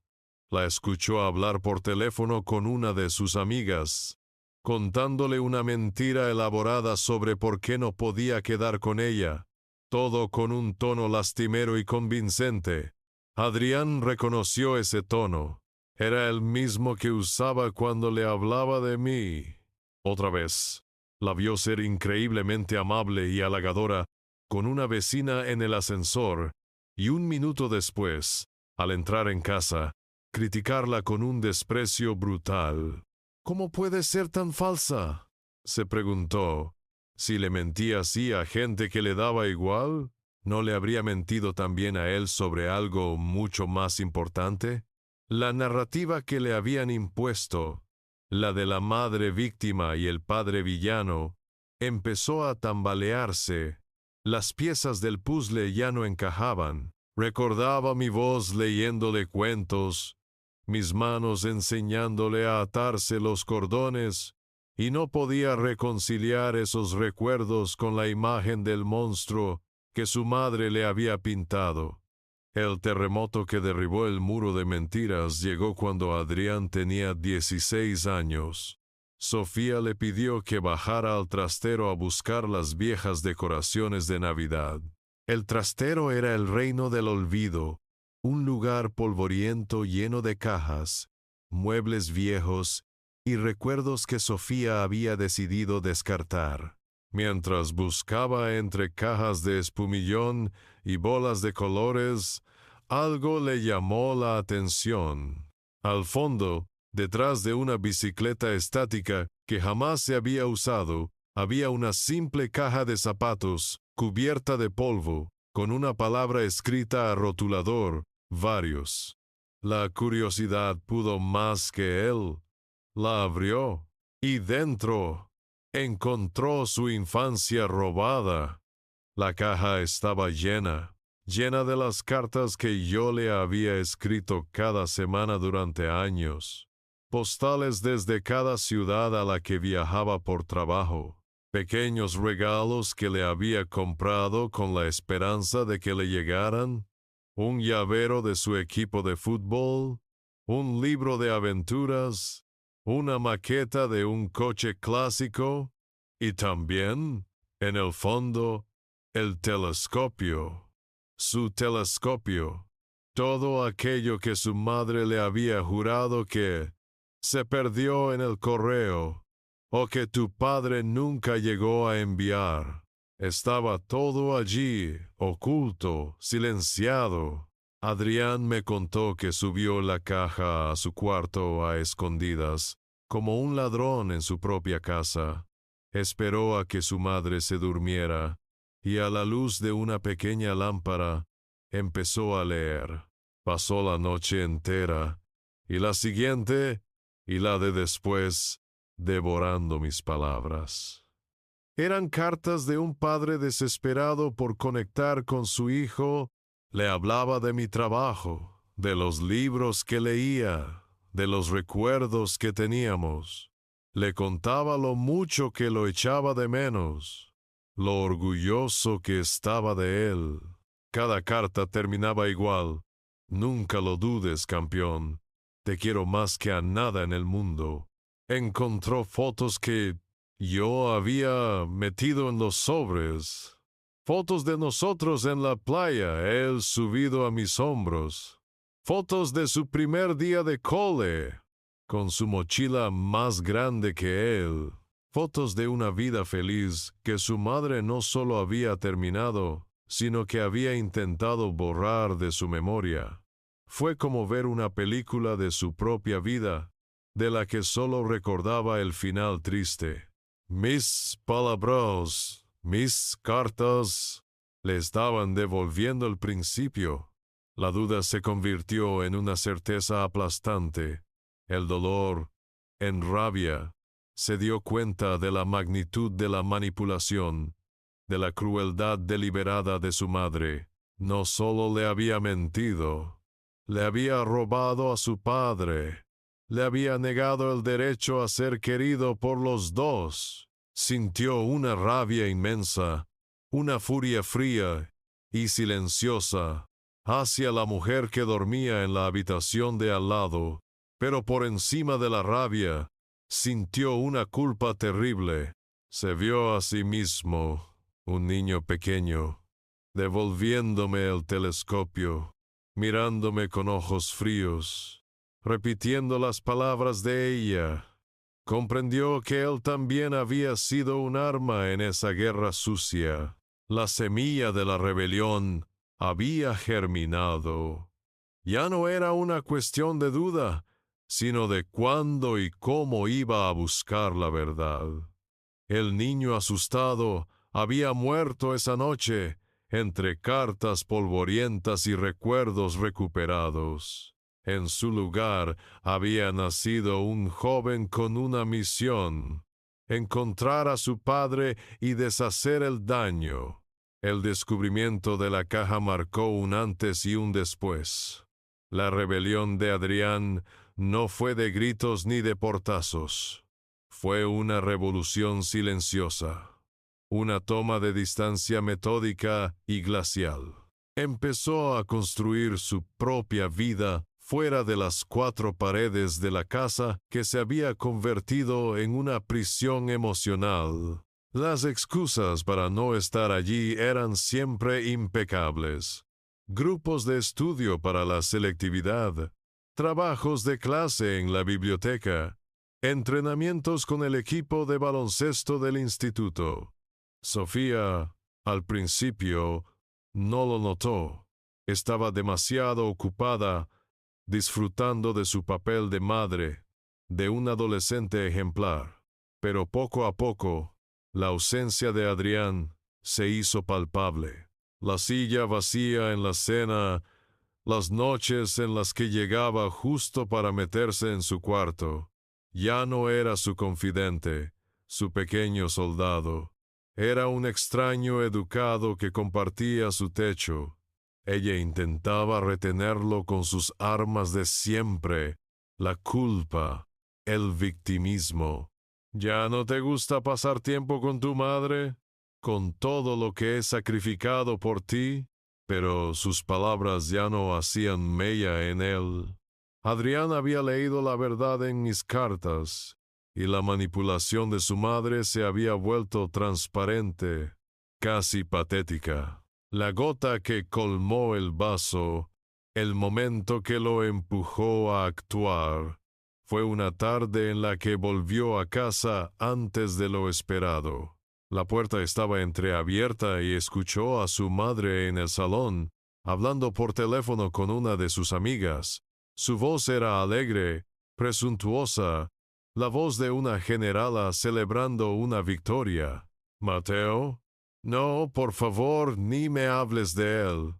la escuchó hablar por teléfono con una de sus amigas, contándole una mentira elaborada sobre por qué no podía quedar con ella, todo con un tono lastimero y convincente. Adrián reconoció ese tono. Era el mismo que usaba cuando le hablaba de mí. Otra vez, la vio ser increíblemente amable y halagadora con una vecina en el ascensor, y un minuto después, al entrar en casa, criticarla con un desprecio brutal. ¿Cómo puede ser tan falsa?, se preguntó. Si le mentía así a gente que le daba igual, ¿no le habría mentido también a él sobre algo mucho más importante? La narrativa que le habían impuesto, la de la madre víctima y el padre villano, empezó a tambalearse. Las piezas del puzzle ya no encajaban. Recordaba mi voz leyéndole cuentos, mis manos enseñándole a atarse los cordones, y no podía reconciliar esos recuerdos con la imagen del monstruo que su madre le había pintado. El terremoto que derribó el muro de mentiras llegó cuando Adrián tenía 16 años. Sofía le pidió que bajara al trastero a buscar las viejas decoraciones de Navidad. El trastero era el reino del olvido, un lugar polvoriento lleno de cajas, muebles viejos y recuerdos que Sofía había decidido descartar. Mientras buscaba entre cajas de espumillón y bolas de colores, algo le llamó la atención. Al fondo, detrás de una bicicleta estática que jamás se había usado, había una simple caja de zapatos cubierta de polvo, con una palabra escrita a rotulador, varios. La curiosidad pudo más que él. La abrió, y dentro encontró su infancia robada. La caja estaba llena de las cartas que yo le había escrito cada semana durante años, postales desde cada ciudad a la que viajaba por trabajo, pequeños regalos que le había comprado con la esperanza de que le llegaran, un llavero de su equipo de fútbol, un libro de aventuras, una maqueta de un coche clásico y también, en el fondo, el telescopio. Su telescopio. Todo aquello que su madre le había jurado que se perdió en el correo o que tu padre nunca llegó a enviar. Estaba todo allí, oculto, silenciado. Adrián me contó que subió la caja a su cuarto a escondidas, como un ladrón en su propia casa. Esperó a que su madre se durmiera, y a la luz de una pequeña lámpara empezó a leer. Pasó la noche entera, y la siguiente, y la de después, devorando mis palabras. Eran cartas de un padre desesperado por conectar con su hijo. Le hablaba de mi trabajo, de los libros que leía, de los recuerdos que teníamos. Le contaba lo mucho que lo echaba de menos, lo orgulloso que estaba de él. Cada carta terminaba igual. Nunca lo dudes, campeón. Te quiero más que a nada en el mundo. Encontró fotos que yo había metido en los sobres. Fotos de nosotros en la playa, él subido a mis hombros. Fotos de su primer día de cole, con su mochila más grande que él. Fotos de una vida feliz que su madre no solo había terminado, sino que había intentado borrar de su memoria. Fue como ver una película de su propia vida, de la que solo recordaba el final triste. Mis palabras, mis cartas, le estaban devolviendo el principio. La duda se convirtió en una certeza aplastante. El dolor, en rabia, se dio cuenta de la magnitud de la manipulación, de la crueldad deliberada de su madre. No solo le había mentido, le había robado a su padre, le había negado el derecho a ser querido por los dos. Sintió una rabia inmensa, una furia fría y silenciosa hacia la mujer que dormía en la habitación de al lado, pero por encima de la rabia, sintió una culpa terrible. Se vio a sí mismo, un niño pequeño, devolviéndome el telescopio, mirándome con ojos fríos, repitiendo las palabras de ella. Comprendió que él también había sido un arma en esa guerra sucia. La semilla de la rebelión había germinado. Ya no era una cuestión de duda, sino de cuándo y cómo iba a buscar la verdad. El niño asustado había muerto esa noche entre cartas polvorientas y recuerdos recuperados. En su lugar había nacido un joven con una misión: encontrar a su padre y deshacer el daño. El descubrimiento de la caja marcó un antes y un después. La rebelión de Adrián no fue de gritos ni de portazos. Fue una revolución silenciosa, una toma de distancia metódica y glacial. Empezó a construir su propia vida fuera de las cuatro paredes de la casa que se había convertido en una prisión emocional. Las excusas para no estar allí eran siempre impecables. Grupos de estudio para la selectividad, trabajos de clase en la biblioteca, entrenamientos con el equipo de baloncesto del instituto. Sofía, al principio, no lo notó. Estaba demasiado ocupada disfrutando de su papel de madre, de un adolescente ejemplar. Pero poco a poco, la ausencia de Adrián se hizo palpable. La silla vacía en la cena, las noches en las que llegaba justo para meterse en su cuarto. Ya no era su confidente, su pequeño soldado. Era un extraño educado que compartía su techo. Ella intentaba retenerlo con sus armas de siempre: la culpa, el victimismo. ¿Ya no te gusta pasar tiempo con tu madre, con todo lo que he sacrificado por ti? Pero sus palabras ya no hacían mella en él. Adrián había leído la verdad en mis cartas, y la manipulación de su madre se había vuelto transparente, casi patética. La gota que colmó el vaso, el momento que lo empujó a actuar, fue una tarde en la que volvió a casa antes de lo esperado. La puerta estaba entreabierta y escuchó a su madre en el salón, hablando por teléfono con una de sus amigas. Su voz era alegre, presuntuosa, la voz de una generala celebrando una victoria. «Mateo, no, por favor, ni me hables de él»,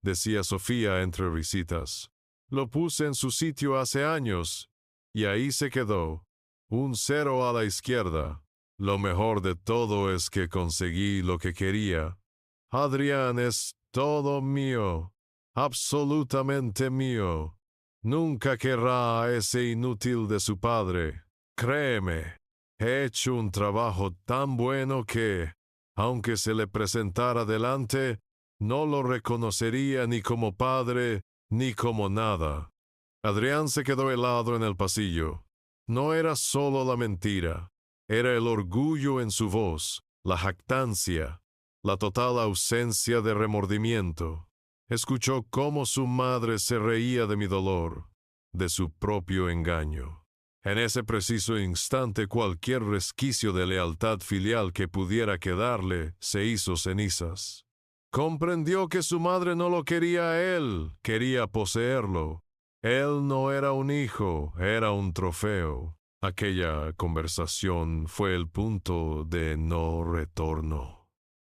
decía Sofía entre risitas. «Lo puse en su sitio hace años, y ahí se quedó, un 0 a la izquierda. Lo mejor de todo es que conseguí lo que quería. Adrián es todo mío, absolutamente mío. Nunca querrá a ese inútil de su padre. Créeme, he hecho un trabajo tan bueno que, aunque se le presentara delante, no lo reconocería ni como padre ni como nada». Adrián se quedó helado en el pasillo. No era solo la mentira, era el orgullo en su voz, la jactancia, la total ausencia de remordimiento. Escuchó cómo su madre se reía de mi dolor, de su propio engaño. En ese preciso instante cualquier resquicio de lealtad filial que pudiera quedarle se hizo cenizas. Comprendió que su madre no lo quería a él, quería poseerlo. Él no era un hijo, era un trofeo. Aquella conversación fue el punto de no retorno.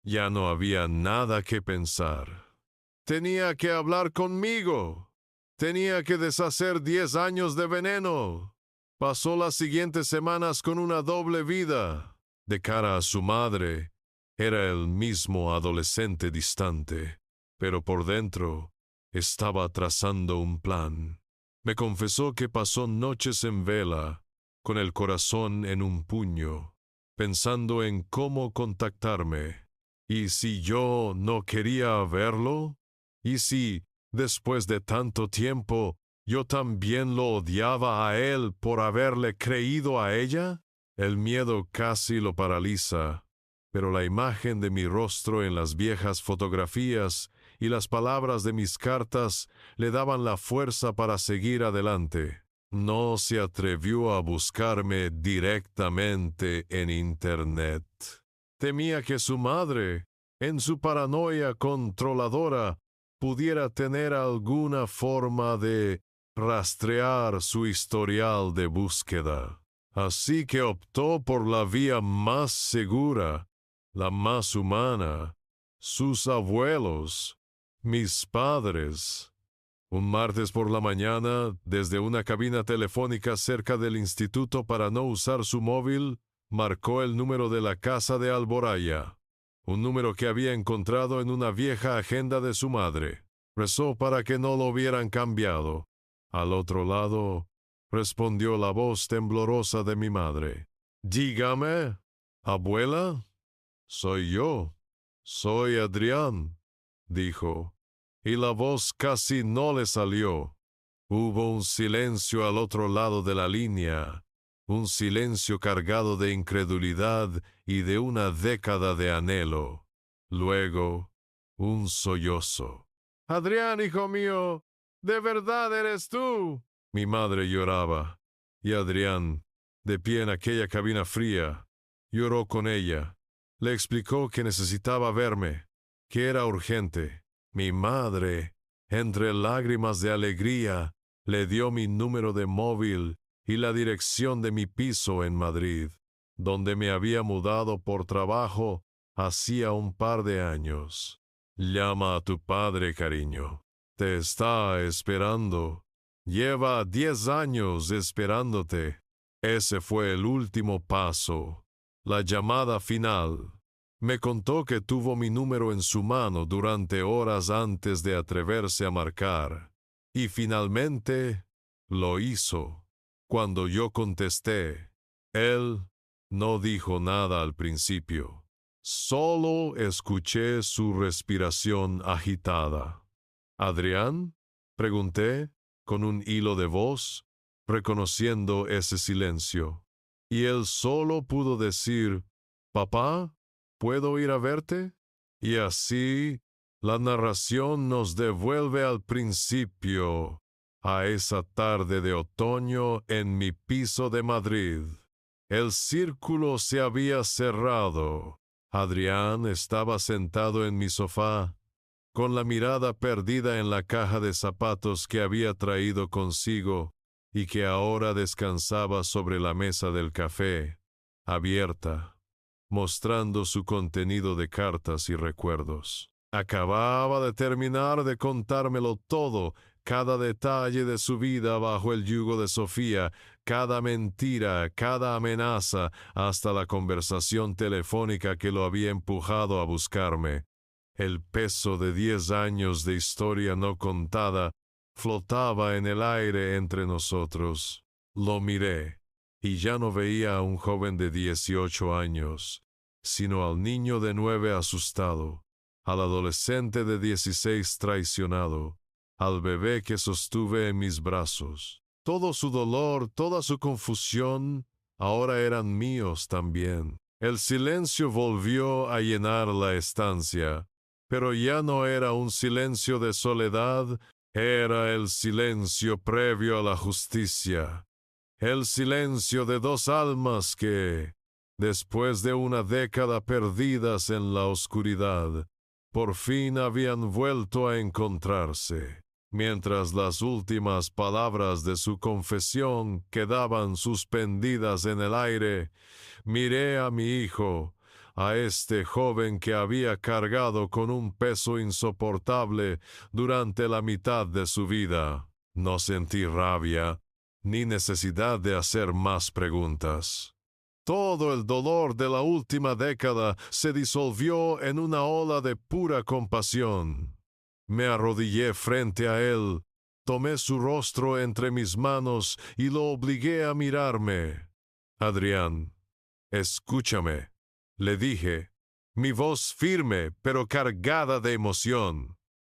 Ya no había nada que pensar. Tenía que hablar conmigo. Tenía que deshacer 10 años de veneno. Pasó las siguientes semanas con una doble vida. De cara a su madre, era el mismo adolescente distante, pero por dentro estaba trazando un plan. Me confesó que pasó noches en vela, con el corazón en un puño, pensando en cómo contactarme. ¿Y si yo no quería verlo? ¿Y si, después de tanto tiempo, yo también lo odiaba a él por haberle creído a ella? El miedo casi lo paraliza, pero la imagen de mi rostro en las viejas fotografías y las palabras de mis cartas le daban la fuerza para seguir adelante. No se atrevió a buscarme directamente en Internet. Temía que su madre, en su paranoia controladora, pudiera tener alguna forma de rastrear su historial de búsqueda. Así que optó por la vía más segura, la más humana, sus abuelos, mis padres. Un martes por la mañana, desde una cabina telefónica cerca del instituto para no usar su móvil, marcó el número de la casa de Alboraya, un número que había encontrado en una vieja agenda de su madre. Rezó para que no lo hubieran cambiado. Al otro lado, respondió la voz temblorosa de mi madre. «Dígame, abuela, soy yo, soy Adrián», dijo, y la voz casi no le salió. Hubo un silencio al otro lado de la línea, un silencio cargado de incredulidad y de una década de anhelo. Luego, un sollozo. «Adrián, hijo mío, ¿de verdad eres tú?». Mi madre lloraba, y Adrián, de pie en aquella cabina fría, lloró con ella. Le explicó que necesitaba verme, que era urgente. Mi madre, entre lágrimas de alegría, le dio mi número de móvil y la dirección de mi piso en Madrid, donde me había mudado por trabajo hacía un par de años. «Llama a tu padre, cariño. Te está esperando. Lleva 10 años esperándote». Ese fue el último paso, la llamada final. Me contó que tuvo mi número en su mano durante horas antes de atreverse a marcar. Y finalmente lo hizo. Cuando yo contesté, él no dijo nada al principio. Solo escuché su respiración agitada. «¿Adrián?», pregunté, con un hilo de voz, reconociendo ese silencio. Y él solo pudo decir: «Papá, ¿puedo ir a verte?». Y así, la narración nos devuelve al principio, a esa tarde de otoño en mi piso de Madrid. El círculo se había cerrado. Adrián estaba sentado en mi sofá, con la mirada perdida en la caja de zapatos que había traído consigo y que ahora descansaba sobre la mesa del café, abierta, mostrando su contenido de cartas y recuerdos. Acababa de terminar de contármelo todo, cada detalle de su vida bajo el yugo de Sofía, cada mentira, cada amenaza, hasta la conversación telefónica que lo había empujado a buscarme. El peso de 10 años de historia no contada flotaba en el aire entre nosotros. Lo miré, y ya no veía a un joven de 18 años, sino al niño de 9 asustado, al adolescente de 16 traicionado, al bebé que sostuve en mis brazos. Todo su dolor, toda su confusión, ahora eran míos también. El silencio volvió a llenar la estancia, pero ya no era un silencio de soledad, era el silencio previo a la justicia. El silencio de dos almas que, después de una década perdidas en la oscuridad, por fin habían vuelto a encontrarse. Mientras las últimas palabras de su confesión quedaban suspendidas en el aire, miré a mi hijo, a este joven que había cargado con un peso insoportable durante la mitad de su vida. No sentí rabia, ni necesidad de hacer más preguntas. Todo el dolor de la última década se disolvió en una ola de pura compasión. Me arrodillé frente a él, tomé su rostro entre mis manos y lo obligué a mirarme. Adrián, escúchame, le dije, mi voz firme pero cargada de emoción.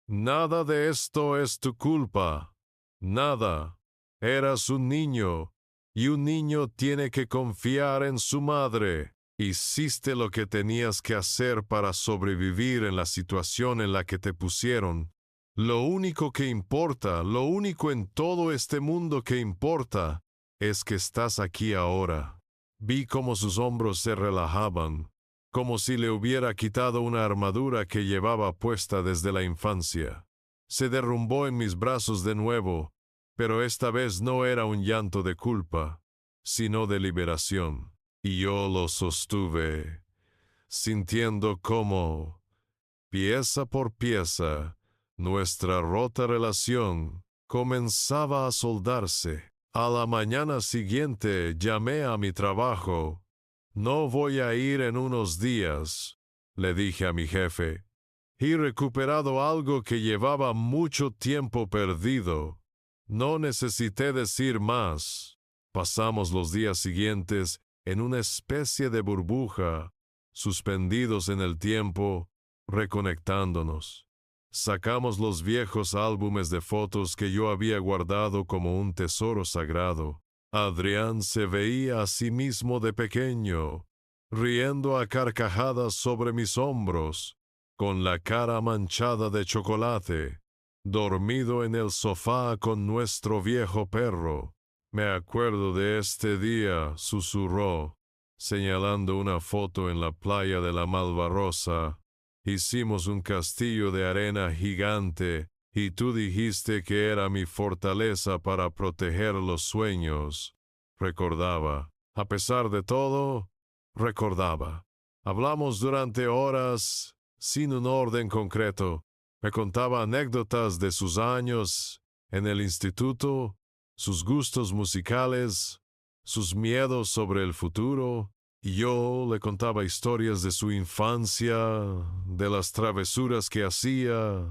Nada de esto es tu culpa. Nada. Eras un niño, y un niño tiene que confiar en su madre. Hiciste lo que tenías que hacer para sobrevivir en la situación en la que te pusieron. Lo único que importa, lo único en todo este mundo que importa, es que estás aquí ahora. Vi cómo sus hombros se relajaban, como si le hubiera quitado una armadura que llevaba puesta desde la infancia. Se derrumbó en mis brazos de nuevo, pero esta vez no era un llanto de culpa, sino de liberación. Y yo lo sostuve, sintiendo cómo, pieza por pieza, nuestra rota relación comenzaba a soldarse. A la mañana siguiente llamé a mi trabajo. No voy a ir en unos días, le dije a mi jefe. He recuperado algo que llevaba mucho tiempo perdido. No necesité decir más. Pasamos los días siguientes en una especie de burbuja, suspendidos en el tiempo, reconectándonos. Sacamos los viejos álbumes de fotos que yo había guardado como un tesoro sagrado. Adrián se veía a sí mismo de pequeño, riendo a carcajadas sobre mis hombros, con la cara manchada de chocolate, dormido en el sofá con nuestro viejo perro. Me acuerdo de este día, susurró, señalando una foto en la playa de la Malvarrosa. Hicimos un castillo de arena gigante y tú dijiste que era mi fortaleza para proteger los sueños. Recordaba. A pesar de todo, recordaba. Hablamos durante horas, sin un orden concreto. Me contaba anécdotas de sus años en el instituto, sus gustos musicales, sus miedos sobre el futuro. Y yo le contaba historias de su infancia, de las travesuras que hacía,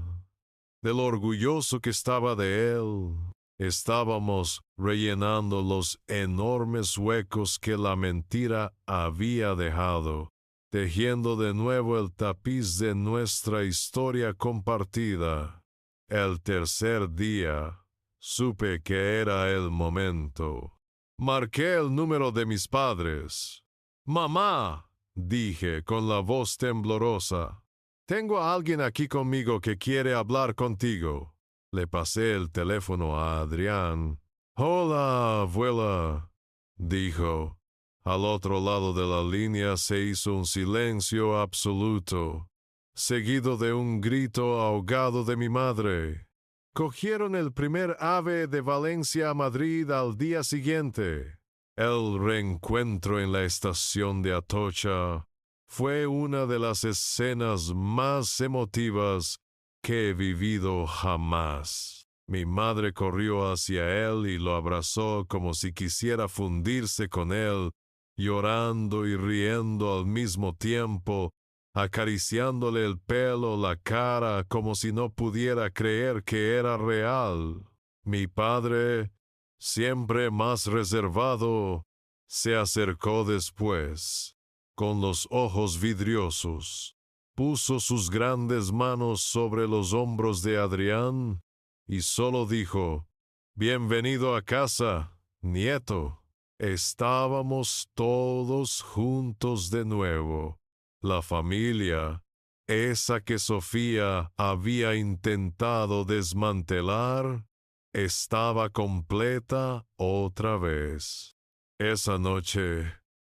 de lo orgulloso que estaba de él. Estábamos rellenando los enormes huecos que la mentira había dejado, tejiendo de nuevo el tapiz de nuestra historia compartida. El tercer día, supe que era el momento. Marqué el número de mis padres. «Mamá», dije con la voz temblorosa, «tengo a alguien aquí conmigo que quiere hablar contigo». Le pasé el teléfono a Adrián. «Hola, abuela», dijo. Al otro lado de la línea se hizo un silencio absoluto, seguido de un grito ahogado de mi madre. Cogieron el primer AVE de Valencia a Madrid al día siguiente. El reencuentro en la estación de Atocha fue una de las escenas más emotivas que he vivido jamás. Mi madre corrió hacia él y lo abrazó como si quisiera fundirse con él, llorando y riendo al mismo tiempo, acariciándole el pelo, la cara, como si no pudiera creer que era real. Mi padre, siempre más reservado, se acercó después, con los ojos vidriosos, puso sus grandes manos sobre los hombros de Adrián y solo dijo, «Bienvenido a casa, nieto». Estábamos todos juntos de nuevo. La familia, esa que Sofía había intentado desmantelar, estaba completa otra vez. Esa noche,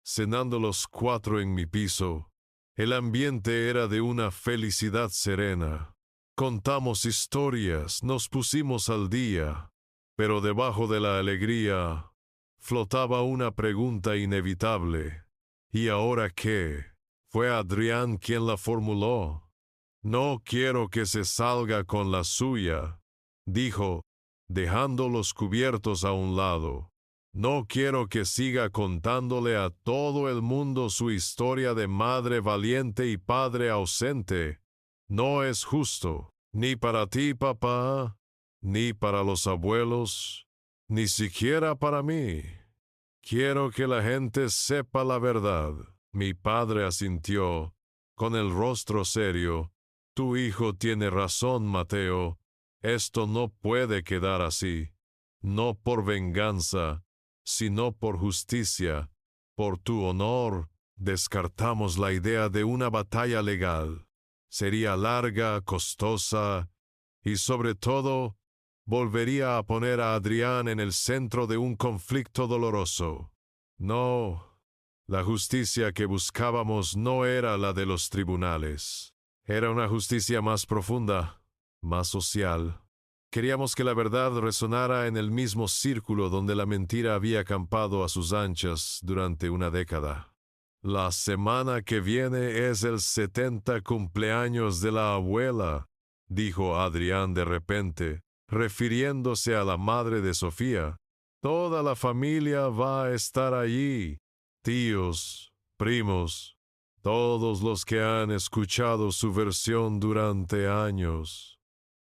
cenando los cuatro en mi piso, el ambiente era de una felicidad serena. Contamos historias, nos pusimos al día, pero debajo de la alegría flotaba una pregunta inevitable. ¿Y ahora qué? Fue Adrián quien la formuló. «No quiero que se salga con la suya», dijo, dejando los cubiertos a un lado. No quiero que siga contándole a todo el mundo su historia de madre valiente y padre ausente. No es justo, ni para ti, papá, ni para los abuelos, ni siquiera para mí. Quiero que la gente sepa la verdad. Mi padre asintió, con el rostro serio. Tu hijo tiene razón, Mateo. Esto no puede quedar así. No por venganza, sino por justicia. Por tu honor, descartamos la idea de una batalla legal. Sería larga, costosa, y sobre todo, volvería a poner a Adrián en el centro de un conflicto doloroso. No, la justicia que buscábamos no era la de los tribunales. Era una justicia más profunda, más social. Queríamos que la verdad resonara en el mismo círculo donde la mentira había acampado a sus anchas durante una década. La semana que viene es el 70 cumpleaños de la abuela, dijo Adrián de repente, refiriéndose a la madre de Sofía. Toda la familia va a estar allí, tíos, primos, todos los que han escuchado su versión durante años.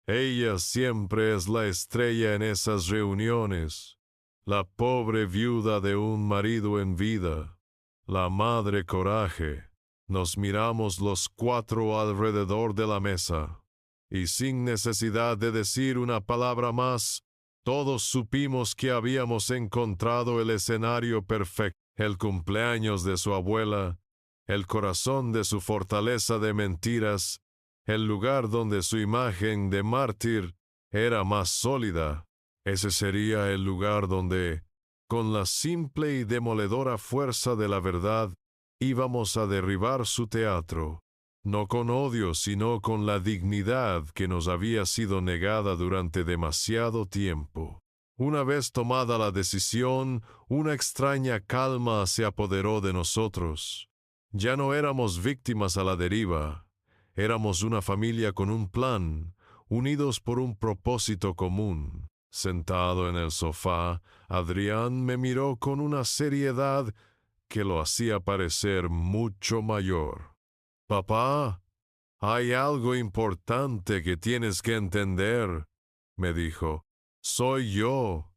Ella siempre es la estrella en esas reuniones, la pobre viuda de un marido en vida, la madre coraje. Nos miramos los cuatro alrededor de la mesa, y sin necesidad de decir una palabra más, todos supimos que habíamos encontrado el escenario perfecto, el cumpleaños de su abuela, el corazón de su fortaleza de mentiras, el lugar donde su imagen de mártir era más sólida. Ese sería el lugar donde, con la simple y demoledora fuerza de la verdad, íbamos a derribar su teatro, no con odio, sino con la dignidad que nos había sido negada durante demasiado tiempo. Una vez tomada la decisión, una extraña calma se apoderó de nosotros. Ya no éramos víctimas a la deriva. Éramos una familia con un plan, unidos por un propósito común. Sentado en el sofá, Adrián me miró con una seriedad que lo hacía parecer mucho mayor. «Papá, hay algo importante que tienes que entender», me dijo. «Soy yo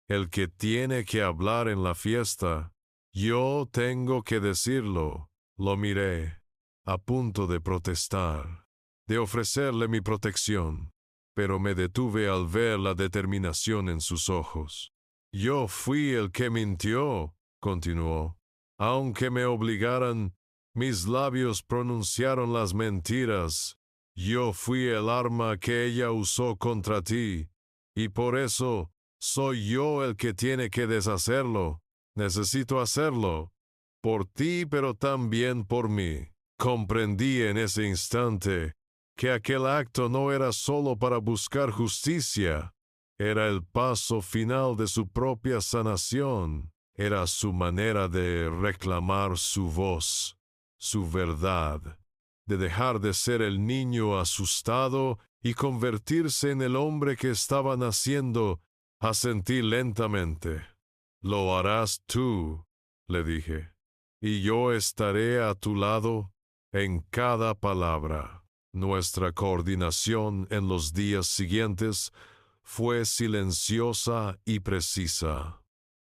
el que tiene que hablar en la fiesta. Yo tengo que decirlo». Lo miré, a punto de protestar, de ofrecerle mi protección, pero me detuve al ver la determinación en sus ojos. «Yo fui el que mintió», continuó. «Aunque me obligaran, mis labios pronunciaron las mentiras. Yo fui el arma que ella usó contra ti, y por eso soy yo el que tiene que deshacerlo. Necesito hacerlo, por ti, pero también por mí». Comprendí en ese instante que aquel acto no era solo para buscar justicia, era el paso final de su propia sanación, era su manera de reclamar su voz, su verdad, de dejar de ser el niño asustado y convertirse en el hombre que estaba naciendo. Asentí lentamente. «Lo harás tú», le dije, «y yo estaré a tu lado en cada palabra». Nuestra coordinación en los días siguientes fue silenciosa y precisa.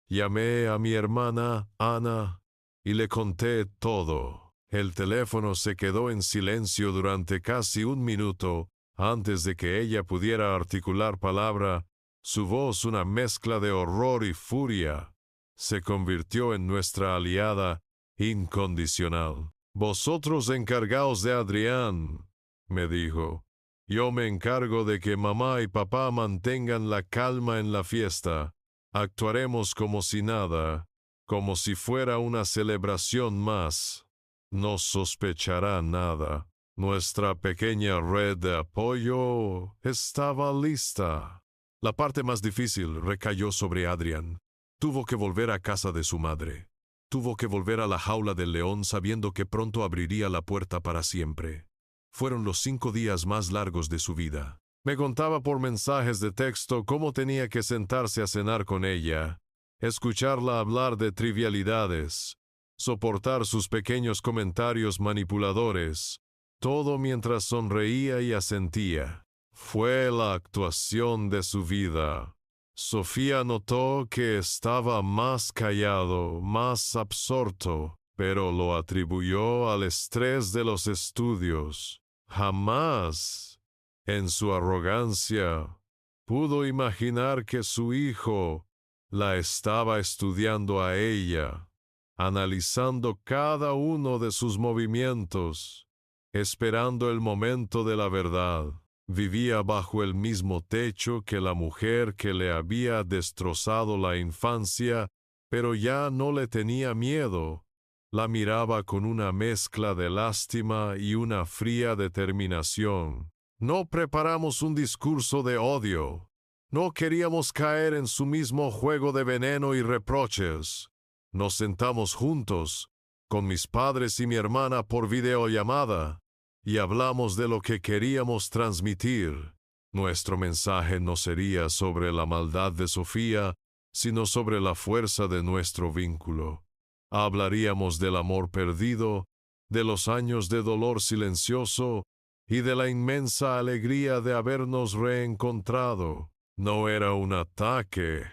Llamé a mi hermana Ana y le conté todo. El teléfono se quedó en silencio durante casi un minuto antes de que ella pudiera articular palabra. Su voz, una mezcla de horror y furia, se convirtió en nuestra aliada incondicional. «Vosotros encargaos de Adrián», me dijo. «Yo me encargo de que mamá y papá mantengan la calma en la fiesta. Actuaremos como si nada, como si fuera una celebración más. No sospechará nada. Nuestra pequeña red de apoyo estaba lista». La parte más difícil recayó sobre Adrián. Tuvo que volver a casa de su madre. Tuvo que volver a la jaula del león sabiendo que pronto abriría la puerta para siempre. Fueron los 5 días más largos de su vida. Me contaba por mensajes de texto cómo tenía que sentarse a cenar con ella, escucharla hablar de trivialidades, soportar sus pequeños comentarios manipuladores, todo mientras sonreía y asentía. Fue la actuación de su vida. Sofía notó que estaba más callado, más absorto, pero lo atribuyó al estrés de los estudios. Jamás, en su arrogancia, pudo imaginar que su hijo la estaba estudiando a ella, analizando cada uno de sus movimientos, esperando el momento de la verdad. Vivía bajo el mismo techo que la mujer que le había destrozado la infancia, pero ya no le tenía miedo. La miraba con una mezcla de lástima y una fría determinación. No preparamos un discurso de odio. No queríamos caer en su mismo juego de veneno y reproches. Nos sentamos juntos, con mis padres y mi hermana por videollamada, y hablamos de lo que queríamos transmitir. Nuestro mensaje no sería sobre la maldad de Sofía, sino sobre la fuerza de nuestro vínculo. Hablaríamos del amor perdido, de los años de dolor silencioso y de la inmensa alegría de habernos reencontrado. No era un ataque,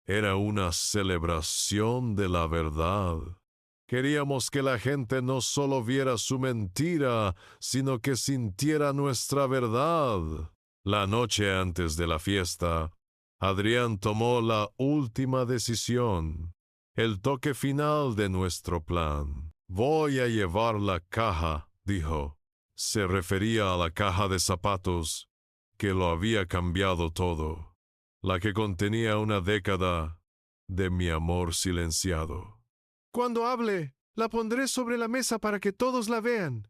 era una celebración de la verdad. Queríamos que la gente no solo viera su mentira, sino que sintiera nuestra verdad. La noche antes de la fiesta, Adrián tomó la última decisión, el toque final de nuestro plan. Voy a llevar la caja, dijo. Se refería a la caja de zapatos que lo había cambiado todo, la que contenía una década de mi amor silenciado. Cuando hable, la pondré sobre la mesa para que todos la vean.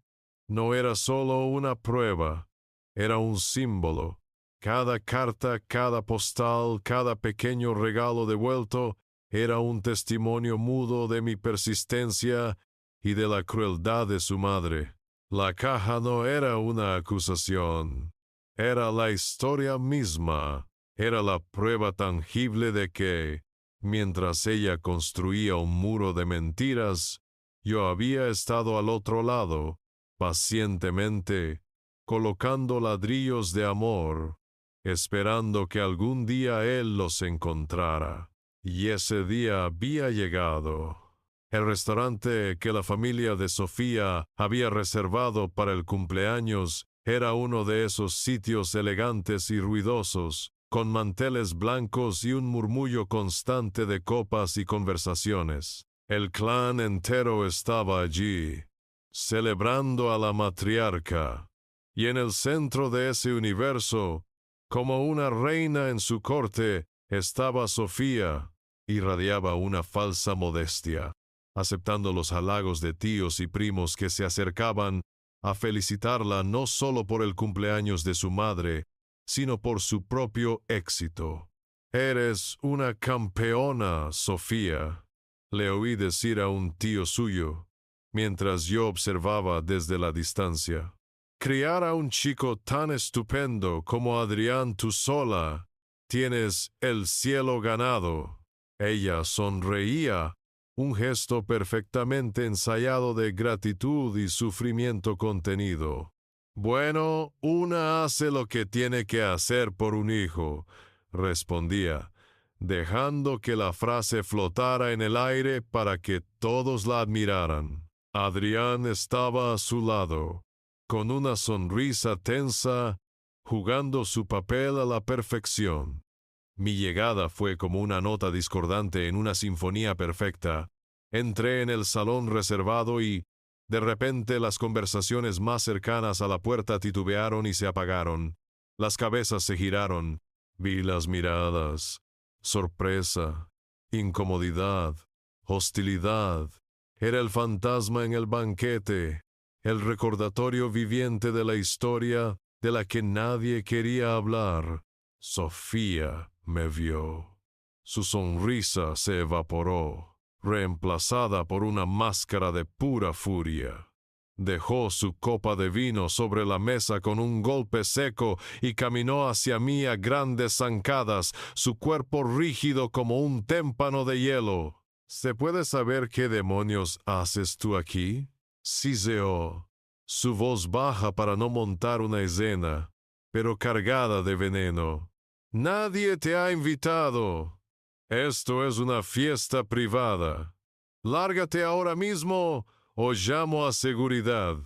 No era solo una prueba, era un símbolo. Cada carta, cada postal, cada pequeño regalo devuelto era un testimonio mudo de mi persistencia y de la crueldad de su madre. La caja no era una acusación, era la historia misma, era la prueba tangible de que, mientras ella construía un muro de mentiras, yo había estado al otro lado, pacientemente, colocando ladrillos de amor, esperando que algún día él los encontrara. Y ese día había llegado. El restaurante que la familia de Sofía había reservado para el cumpleaños era uno de esos sitios elegantes y ruidosos, con manteles blancos y un murmullo constante de copas y conversaciones. El clan entero estaba allí, celebrando a la matriarca, y en el centro de ese universo, como una reina en su corte, estaba Sofía, irradiaba una falsa modestia, aceptando los halagos de tíos y primos que se acercaban a felicitarla no solo por el cumpleaños de su madre, sino por su propio éxito. «Eres una campeona, Sofía», le oí decir a un tío suyo, mientras yo observaba desde la distancia. «Criar a un chico tan estupendo como Adrián tú sola, tienes el cielo ganado». Ella sonreía, un gesto perfectamente ensayado de gratitud y sufrimiento contenido. «Bueno, una hace lo que tiene que hacer por un hijo», respondía, dejando que la frase flotara en el aire para que todos la admiraran. Adrián estaba a su lado, con una sonrisa tensa, jugando su papel a la perfección. Mi llegada fue como una nota discordante en una sinfonía perfecta. Entré en el salón reservado y, de repente, las conversaciones más cercanas a la puerta titubearon y se apagaron. Las cabezas se giraron. Vi las miradas. Sorpresa, incomodidad, hostilidad. Era el fantasma en el banquete, el recordatorio viviente de la historia de la que nadie quería hablar. Sofía me vio. Su sonrisa se evaporó, reemplazada por una máscara de pura furia. Dejó su copa de vino sobre la mesa con un golpe seco y caminó hacia mí a grandes zancadas, su cuerpo rígido como un témpano de hielo. ¿Se puede saber qué demonios haces tú aquí? Siseó, su voz baja para no montar una escena, pero cargada de veneno. Nadie te ha invitado. Esto es una fiesta privada. Lárgate ahora mismo o llamo a seguridad.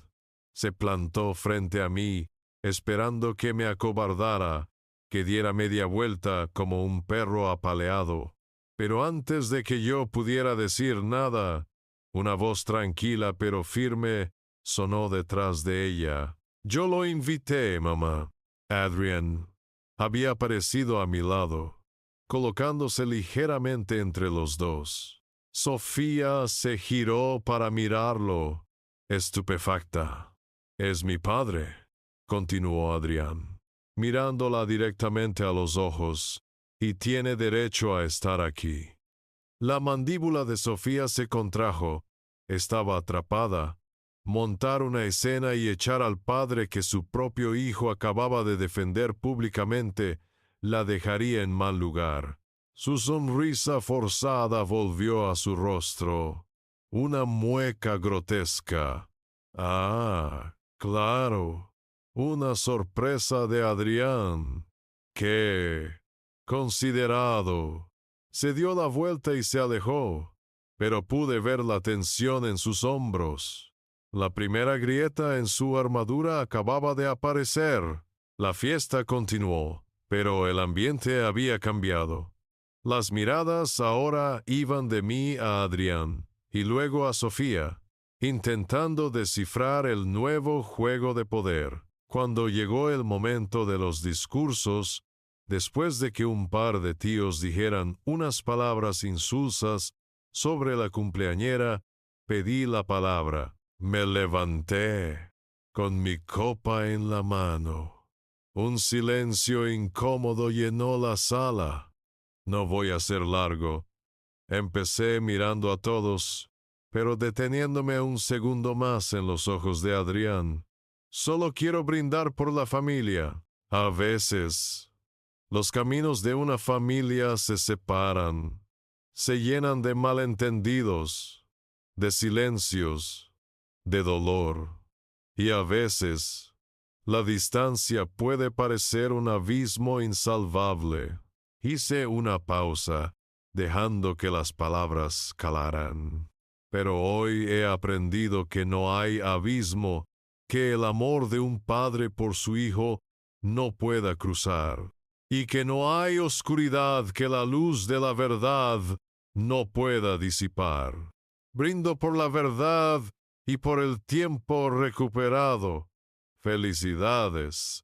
Se plantó frente a mí, esperando que me acobardara, que diera media vuelta como un perro apaleado. Pero antes de que yo pudiera decir nada, una voz tranquila pero firme sonó detrás de ella. Yo lo invité, mamá. Adrian había aparecido a mi lado, colocándose ligeramente entre los dos. Sofía se giró para mirarlo, estupefacta. «Es mi padre», continuó Adrián, mirándola directamente a los ojos, «y tiene derecho a estar aquí». La mandíbula de Sofía se contrajo. Estaba atrapada. Montar una escena y echar al padre que su propio hijo acababa de defender públicamente la dejaría en mal lugar. Su sonrisa forzada volvió a su rostro, una mueca grotesca. Ah, claro, una sorpresa de Adrián. ¡Qué considerado! Se dio la vuelta y se alejó, pero pude ver la tensión en sus hombros. La primera grieta en su armadura acababa de aparecer. La fiesta continuó, pero el ambiente había cambiado. Las miradas ahora iban de mí a Adrián y luego a Sofía, intentando descifrar el nuevo juego de poder. Cuando llegó el momento de los discursos, después de que un par de tíos dijeran unas palabras insulsas sobre la cumpleañera, pedí la palabra. Me levanté con mi copa en la mano. Un silencio incómodo llenó la sala. No voy a ser largo. Empecé mirando a todos, pero deteniéndome un segundo más en los ojos de Adrián. Solo quiero brindar por la familia. A veces, los caminos de una familia se separan, se llenan de malentendidos, de silencios, de dolor, y a veces la distancia puede parecer un abismo insalvable. Hice una pausa, dejando que las palabras calaran. Pero hoy he aprendido que no hay abismo que el amor de un padre por su hijo no pueda cruzar, y que no hay oscuridad que la luz de la verdad no pueda disipar. Brindo por la verdad y por el tiempo recuperado. Felicidades,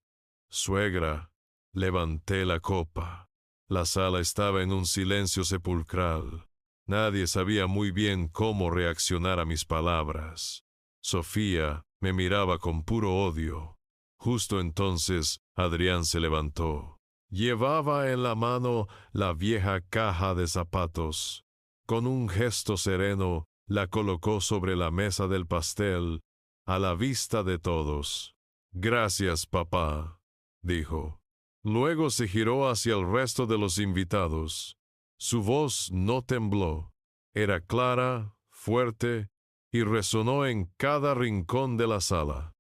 suegra. Levanté la copa. La sala estaba en un silencio sepulcral. Nadie sabía muy bien cómo reaccionar a mis palabras. Sofía me miraba con puro odio. Justo entonces Adrián se levantó. Llevaba en la mano la vieja caja de zapatos. Con un gesto sereno, la colocó sobre la mesa del pastel, a la vista de todos. «Gracias, papá», dijo. Luego se giró hacia el resto de los invitados. Su voz no tembló. Era clara, fuerte, y resonó en cada rincón de la sala.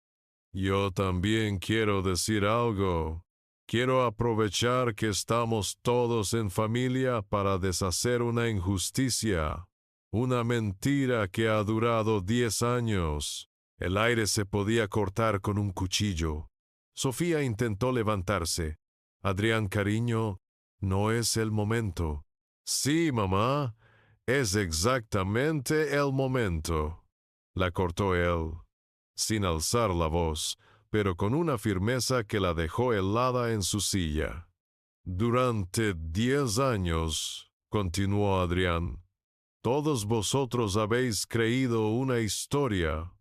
«Yo también quiero decir algo. Quiero aprovechar que estamos todos en familia para deshacer una injusticia, una mentira que ha durado 10 años. El aire se podía cortar con un cuchillo. Sofía intentó levantarse. «Adrián, cariño, no es el momento». «Sí, mamá, es exactamente el momento», la cortó él, sin alzar la voz, pero con una firmeza que la dejó helada en su silla. «Durante 10 años», continuó Adrián, «todos vosotros habéis creído una historia,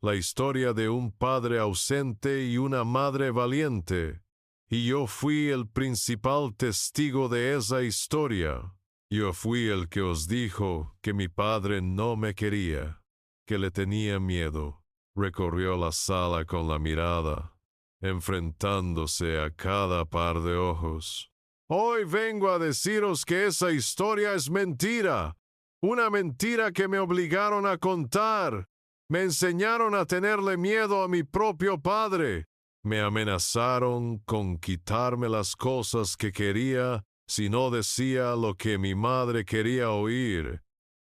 la historia de un padre ausente y una madre valiente. Y yo fui el principal testigo de esa historia. Yo fui el que os dijo que mi padre no me quería, que le tenía miedo. Recorrió la sala con la mirada, enfrentándose a cada par de ojos. Hoy vengo a deciros que esa historia es mentira. Una mentira que me obligaron a contar. Me enseñaron a tenerle miedo a mi propio padre. Me amenazaron con quitarme las cosas que quería si no decía lo que mi madre quería oír.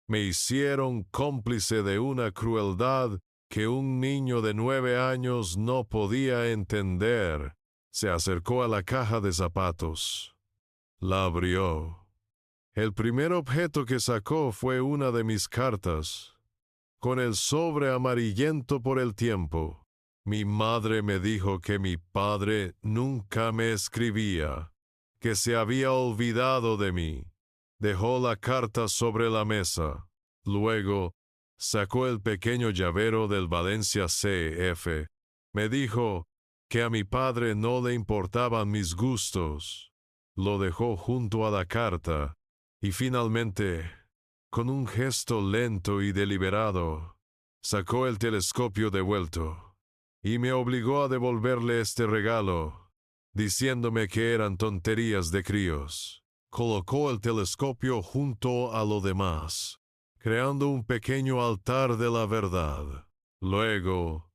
Me hicieron cómplice de una crueldad que un niño de 9 años no podía entender. Se acercó a la caja de zapatos. La abrió. El primer objeto que sacó fue una de mis cartas, con el sobre amarillento por el tiempo. Mi madre me dijo que mi padre nunca me escribía, que se había olvidado de mí. Dejó la carta sobre la mesa. Luego, sacó el pequeño llavero del Valencia CF. Me dijo que a mi padre no le importaban mis gustos. Lo dejó junto a la carta y finalmente, con un gesto lento y deliberado, sacó el telescopio devuelto y me obligó a devolverle este regalo, diciéndome que eran tonterías de críos. Colocó el telescopio junto a lo demás, creando un pequeño altar de la verdad. Luego,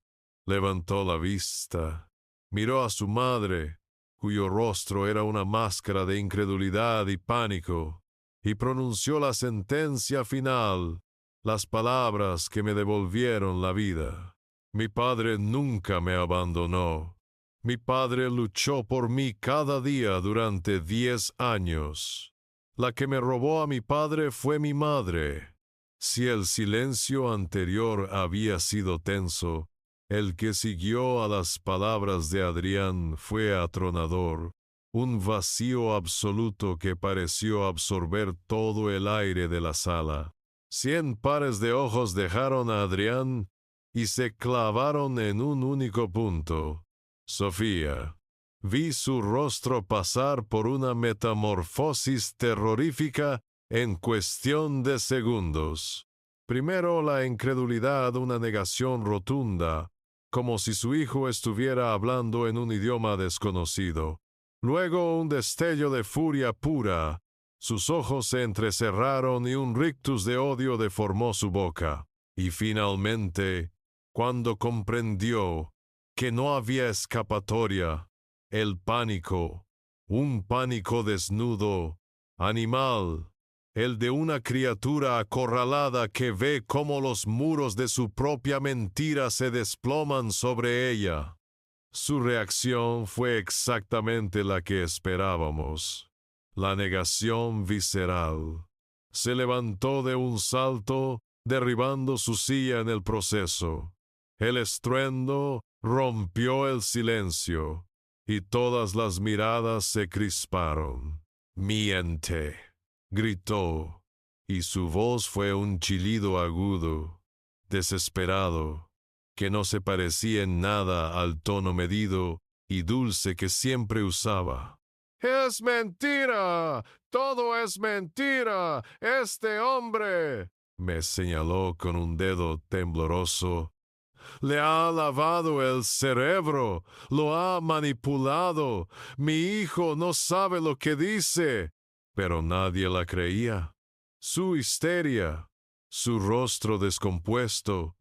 levantó la vista, miró a su madre, cuyo rostro era una máscara de incredulidad y pánico, y pronunció la sentencia final, las palabras que me devolvieron la vida. Mi padre nunca me abandonó. Mi padre luchó por mí cada día durante 10 años. La que me robó a mi padre fue mi madre. Si el silencio anterior había sido tenso, el que siguió a las palabras de Adrián fue atronador, un vacío absoluto que pareció absorber todo el aire de la sala. 100 pares de ojos dejaron a Adrián y se clavaron en un único punto. Sofía. Vi su rostro pasar por una metamorfosis terrorífica en cuestión de segundos. Primero la incredulidad, una negación rotunda, como si su hijo estuviera hablando en un idioma desconocido. Luego un destello de furia pura. Sus ojos se entrecerraron y un rictus de odio deformó su boca. Y finalmente, cuando comprendió que no había escapatoria, el pánico, un pánico desnudo, animal, el de una criatura acorralada que ve cómo los muros de su propia mentira se desploman sobre ella. Su reacción fue exactamente la que esperábamos, la negación visceral. Se levantó de un salto, derribando su silla en el proceso. El estruendo rompió el silencio, y todas las miradas se crisparon. «Miente», gritó, y su voz fue un chillido agudo, desesperado, que no se parecía en nada al tono medido y dulce que siempre usaba. «¡Es mentira! ¡Todo es mentira! ¡Este hombre!», me señaló con un dedo tembloroso. «Le ha lavado el cerebro, lo ha manipulado. Mi hijo no sabe lo que dice». Pero nadie la creía. Su histeria, su rostro descompuesto,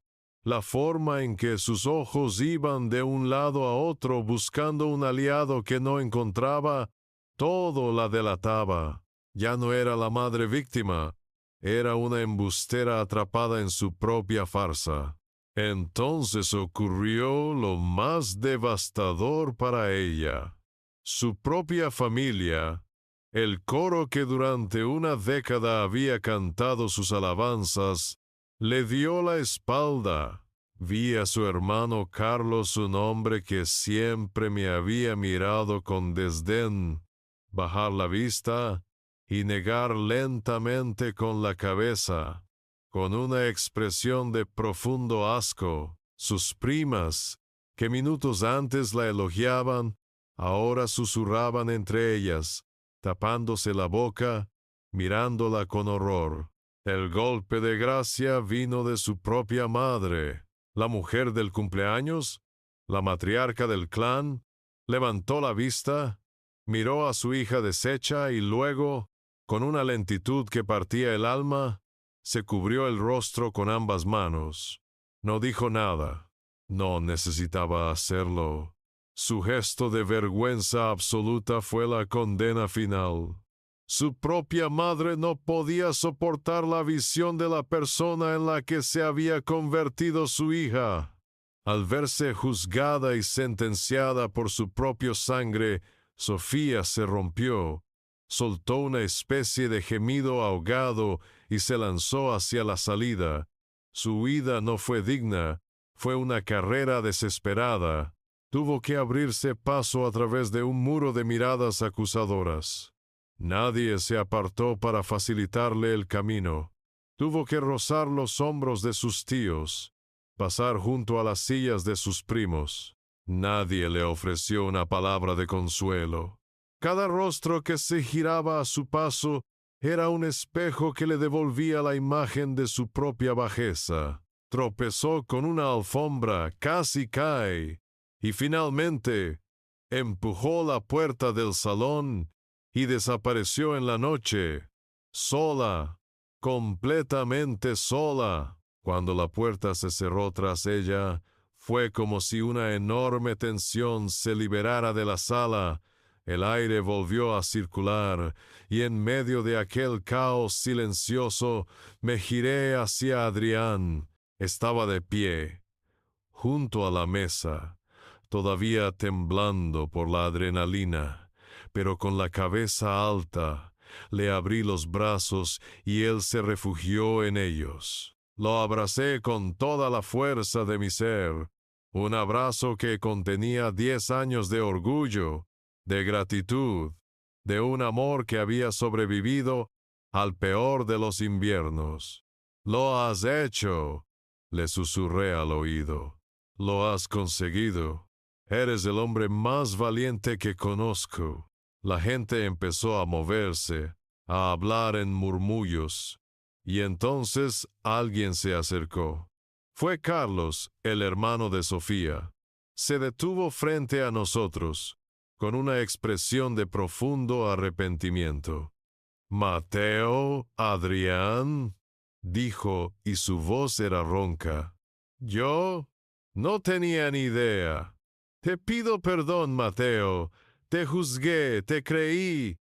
la forma en que sus ojos iban de un lado a otro buscando un aliado que no encontraba, todo la delataba. Ya no era la madre víctima, era una embustera atrapada en su propia farsa. Entonces ocurrió lo más devastador para ella. Su propia familia, el coro que durante una década había cantado sus alabanzas, le dio la espalda. Vi a su hermano Carlos, un hombre que siempre me había mirado con desdén, bajar la vista y negar lentamente con la cabeza, con una expresión de profundo asco. Sus primas, que minutos antes la elogiaban, ahora susurraban entre ellas, tapándose la boca, mirándola con horror. El golpe de gracia vino de su propia madre. La mujer del cumpleaños, la matriarca del clan, levantó la vista, miró a su hija deshecha y luego, con una lentitud que partía el alma, se cubrió el rostro con ambas manos. No dijo nada. No necesitaba hacerlo. Su gesto de vergüenza absoluta fue la condena final. Su propia madre no podía soportar la visión de la persona en la que se había convertido su hija. Al verse juzgada y sentenciada por su propia sangre, Sofía se rompió, soltó una especie de gemido ahogado y se lanzó hacia la salida. Su huida no fue digna, fue una carrera desesperada. Tuvo que abrirse paso a través de un muro de miradas acusadoras. Nadie se apartó para facilitarle el camino. Tuvo que rozar los hombros de sus tíos, pasar junto a las sillas de sus primos. Nadie le ofreció una palabra de consuelo. Cada rostro que se giraba a su paso era un espejo que le devolvía la imagen de su propia bajeza. Tropezó con una alfombra, casi cae, y finalmente empujó la puerta del salón y desapareció en la noche, sola, completamente sola. Cuando la puerta se cerró tras ella, fue como si una enorme tensión se liberara de la sala. El aire volvió a circular, y en medio de aquel caos silencioso me giré hacia Adrián. Estaba de pie, junto a la mesa, todavía temblando por la adrenalina, pero con la cabeza alta. Le abrí los brazos y él se refugió en ellos. Lo abracé con toda la fuerza de mi ser, un abrazo que contenía 10 años de orgullo, de gratitud, de un amor que había sobrevivido al peor de los inviernos. «Lo has hecho», le susurré al oído. «Lo has conseguido. Eres el hombre más valiente que conozco». La gente empezó a moverse, a hablar en murmullos, y entonces alguien se acercó. Fue Carlos, el hermano de Sofía. Se detuvo frente a nosotros, con una expresión de profundo arrepentimiento. «Mateo, Adrián», dijo, y su voz era ronca. «Yo no tenía ni idea. Te pido perdón, Mateo. Te juzgué, te creí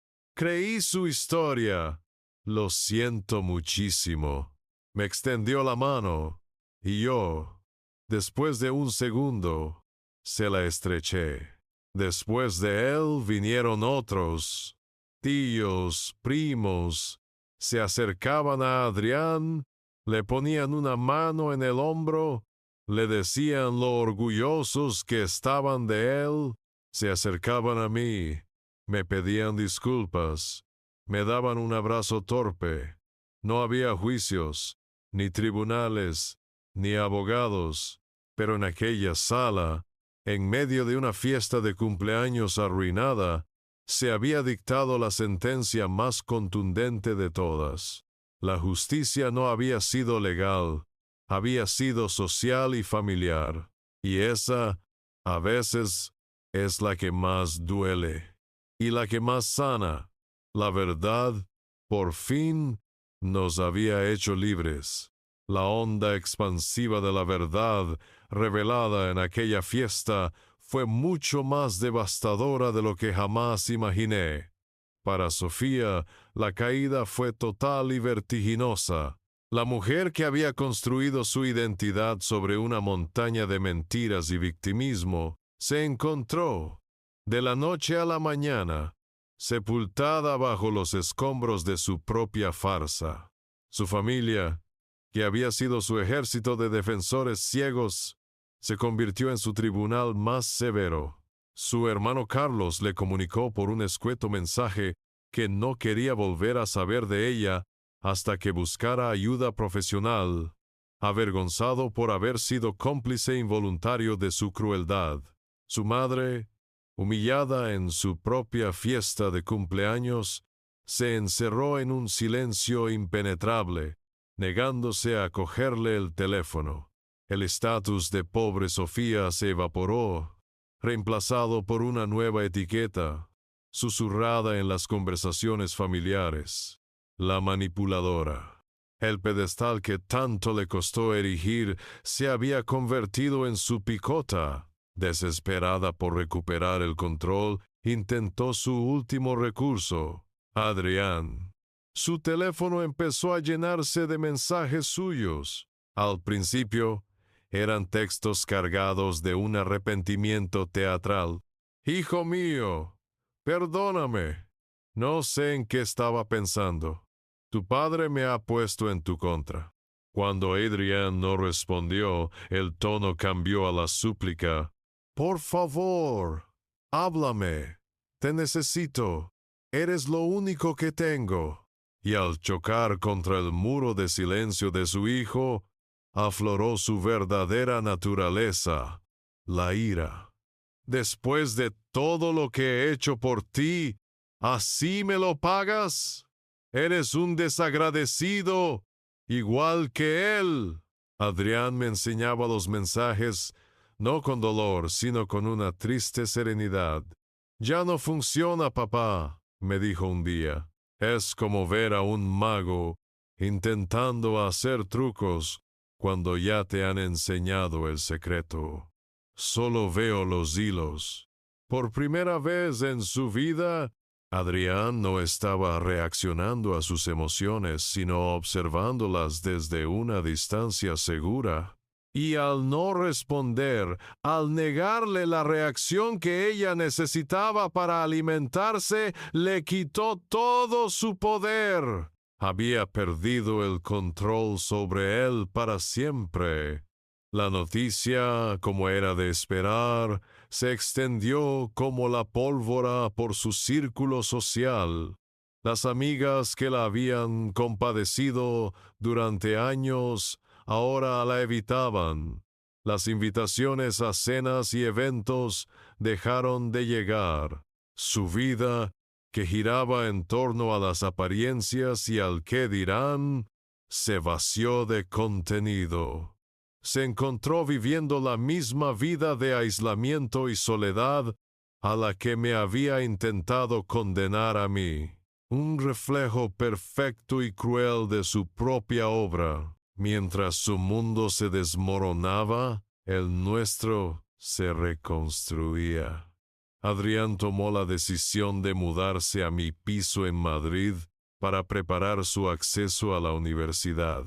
su historia. Lo siento muchísimo». Me extendió la mano, y yo, después de un segundo, se la estreché. Después de él vinieron otros. Tíos, primos, se acercaban a Adrián, le ponían una mano en el hombro, le decían lo orgullosos que estaban de él, se acercaban a mí, me pedían disculpas, me daban un abrazo torpe. No había juicios, ni tribunales, ni abogados, pero en aquella sala, en medio de una fiesta de cumpleaños arruinada, se había dictado la sentencia más contundente de todas. La justicia no había sido legal, había sido social y familiar, y esa, a veces, es la que más duele, y la que más sana. La verdad, por fin, nos había hecho libres. La onda expansiva de la verdad, revelada en aquella fiesta, fue mucho más devastadora de lo que jamás imaginé. Para Sofía, la caída fue total y vertiginosa. La mujer que había construido su identidad sobre una montaña de mentiras y victimismo, se encontró, de la noche a la mañana, sepultada bajo los escombros de su propia farsa. Su familia, que había sido su ejército de defensores ciegos, se convirtió en su tribunal más severo. Su hermano Carlos le comunicó por un escueto mensaje que no quería volver a saber de ella hasta que buscara ayuda profesional, avergonzado por haber sido cómplice involuntario de su crueldad. Su madre, humillada en su propia fiesta de cumpleaños, se encerró en un silencio impenetrable, negándose a cogerle el teléfono. El estatus de pobre Sofía se evaporó, reemplazado por una nueva etiqueta, susurrada en las conversaciones familiares: la manipuladora. El pedestal que tanto le costó erigir se había convertido en su picota. Desesperada por recuperar el control, intentó su último recurso: Adrián. Su teléfono empezó a llenarse de mensajes suyos. Al principio, eran textos cargados de un arrepentimiento teatral. «Hijo mío, perdóname. No sé en qué estaba pensando. Tu padre me ha puesto en tu contra». Cuando Adrián no respondió, el tono cambió a la súplica. «Por favor, háblame. Te necesito. Eres lo único que tengo». Y al chocar contra el muro de silencio de su hijo, afloró su verdadera naturaleza, la ira. «¿Después de todo lo que he hecho por ti, así me lo pagas? Eres un desagradecido, igual que él». Adrián me enseñaba los mensajes, no con dolor, sino con una triste serenidad. «Ya no funciona, papá», me dijo un día. «Es como ver a un mago intentando hacer trucos cuando ya te han enseñado el secreto. Solo veo los hilos». Por primera vez en su vida, Adrián no estaba reaccionando a sus emociones, sino observándolas desde una distancia segura. Y al no responder, al negarle la reacción que ella necesitaba para alimentarse, le quitó todo su poder. Había perdido el control sobre él para siempre. La noticia, como era de esperar, se extendió como la pólvora por su círculo social. Las amigas que la habían compadecido durante años ahora la evitaban. Las invitaciones a cenas y eventos dejaron de llegar. Su vida, que giraba en torno a las apariencias y al qué dirán, se vació de contenido. Se encontró viviendo la misma vida de aislamiento y soledad a la que me había intentado condenar a mí. Un reflejo perfecto y cruel de su propia obra. Mientras su mundo se desmoronaba, el nuestro se reconstruía. Adrián tomó la decisión de mudarse a mi piso en Madrid para preparar su acceso a la universidad.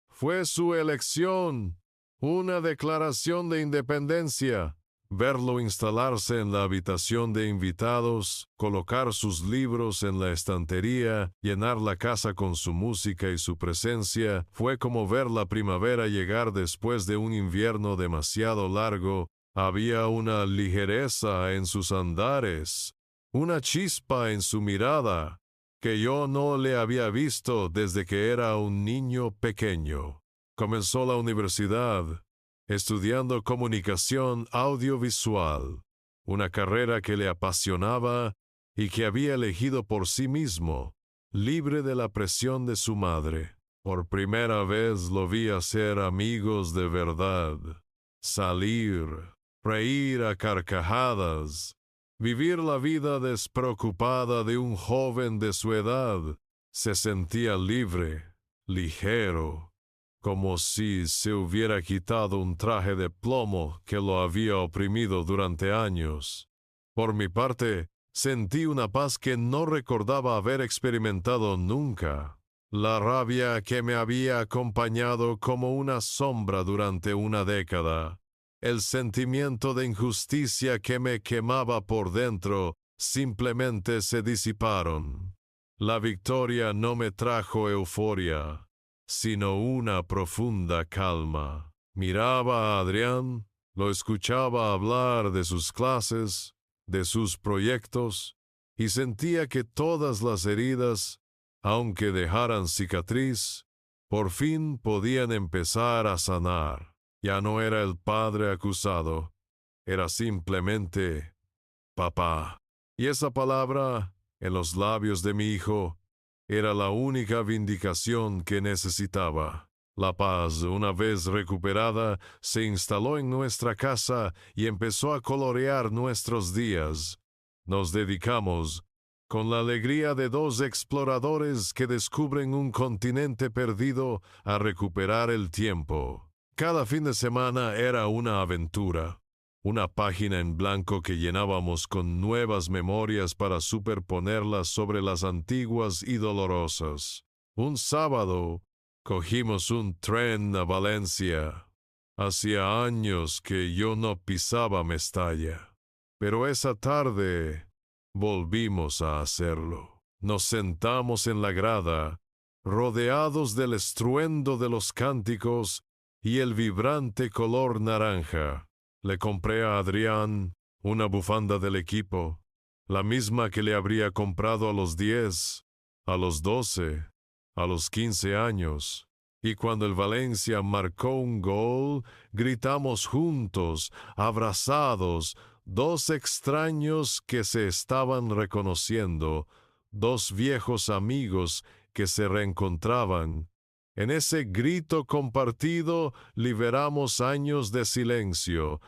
Fue su elección, una declaración de independencia. Verlo instalarse en la habitación de invitados, colocar sus libros en la estantería, llenar la casa con su música y su presencia, fue como ver la primavera llegar después de un invierno demasiado largo. Había una ligereza en sus andares, una chispa en su mirada, que yo no le había visto desde que era un niño pequeño. Comenzó la universidad, estudiando comunicación audiovisual, una carrera que le apasionaba y que había elegido por sí mismo, libre de la presión de su madre. Por primera vez lo vi hacer amigos de verdad, salir, reír a carcajadas, vivir la vida despreocupada de un joven de su edad. Se sentía libre, ligero, como si se hubiera quitado un traje de plomo que lo había oprimido durante años. Por mi parte, sentí una paz que no recordaba haber experimentado nunca. La rabia que me había acompañado como una sombra durante una década, el sentimiento de injusticia que me quemaba por dentro, simplemente se disiparon. La victoria no me trajo euforia, sino una profunda calma. Miraba a Adrián, lo escuchaba hablar de sus clases, de sus proyectos, y sentía que todas las heridas, aunque dejaran cicatriz, por fin podían empezar a sanar. Ya no era el padre acusado, era simplemente papá. Y esa palabra, en los labios de mi hijo, era la única vindicación que necesitaba. La paz, una vez recuperada, se instaló en nuestra casa y empezó a colorear nuestros días. Nos dedicamos, con la alegría de dos exploradores que descubren un continente perdido, a recuperar el tiempo. Cada fin de semana era una aventura, una página en blanco que llenábamos con nuevas memorias para superponerlas sobre las antiguas y dolorosas. Un sábado, cogimos un tren a Valencia. Hacía años que yo no pisaba Mestalla, pero esa tarde volvimos a hacerlo. Nos sentamos en la grada, rodeados del estruendo de los cánticos y el vibrante color naranja. Le compré a Adrián una bufanda del equipo, la misma que le habría comprado a los 10, a los 12, a los 15 años. Y cuando el Valencia marcó un gol, gritamos juntos, abrazados, dos extraños que se estaban reconociendo, dos viejos amigos que se reencontraban. En ese grito compartido liberamos años de silencio.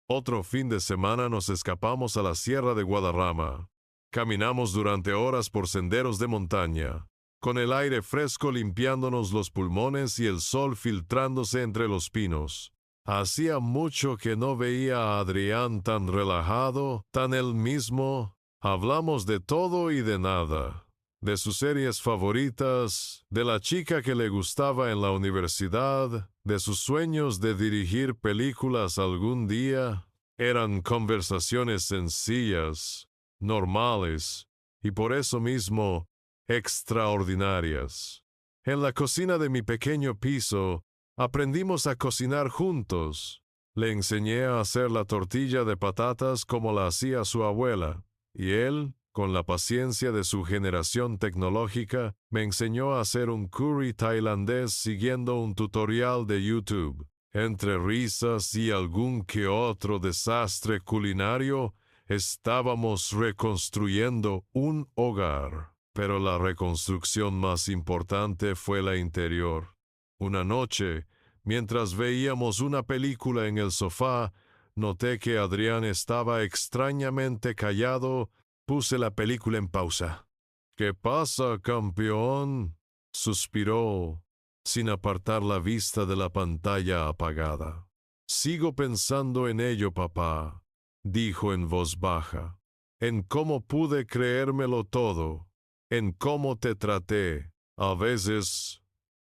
Otro fin de semana nos escapamos a la Sierra de Guadarrama. Caminamos durante horas por senderos de montaña, con el aire fresco limpiándonos los pulmones y el sol filtrándose entre los pinos. Hacía mucho que no veía a Adrián tan relajado, tan él mismo. Hablamos de todo y de nada, de sus series favoritas, de la chica que le gustaba en la universidad, de sus sueños de dirigir películas algún día. Eran conversaciones sencillas, normales, y por eso mismo extraordinarias. En la cocina de mi pequeño piso, aprendimos a cocinar juntos. Le enseñé a hacer la tortilla de patatas como la hacía su abuela, y él, con la paciencia de su generación tecnológica, me enseñó a hacer un curry tailandés siguiendo un tutorial de YouTube. Entre risas y algún que otro desastre culinario, estábamos reconstruyendo un hogar. Pero la reconstrucción más importante fue la interior. Una noche, mientras veíamos una película en el sofá, noté que Adrián estaba extrañamente callado. Puse la película en pausa. «¿Qué pasa, campeón?», suspiró, sin apartar la vista de la pantalla apagada. «Sigo pensando en ello, papá», dijo en voz baja, «en cómo pude creérmelo todo, en cómo te traté. A veces,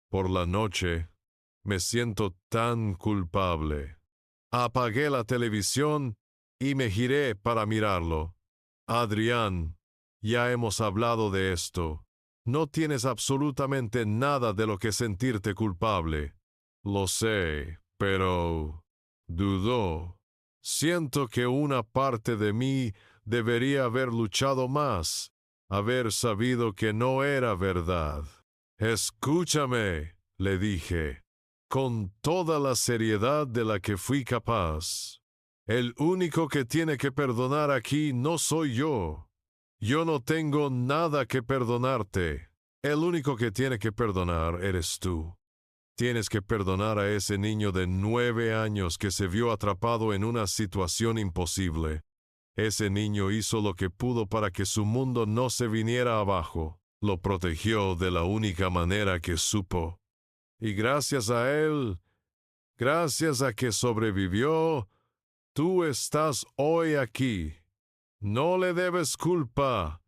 por la noche, me siento tan culpable». Apagué la televisión y me giré para mirarlo. «Adrián, ya hemos hablado de esto. No tienes absolutamente nada de lo que sentirte culpable». «Lo sé, pero…», dudó. «Siento que una parte de mí debería haber luchado más, haber sabido que no era verdad». «Escúchame», le dije, con toda la seriedad de la que fui capaz. «El único que tiene que perdonar aquí no soy yo. Yo no tengo nada que perdonarte. El único que tiene que perdonar eres tú. Tienes que perdonar a ese niño de 9 años que se vio atrapado en una situación imposible. Ese niño hizo lo que pudo para que su mundo no se viniera abajo. Lo protegió de la única manera que supo. Y gracias a él, gracias a que sobrevivió, tú estás hoy aquí. No le debes culpa,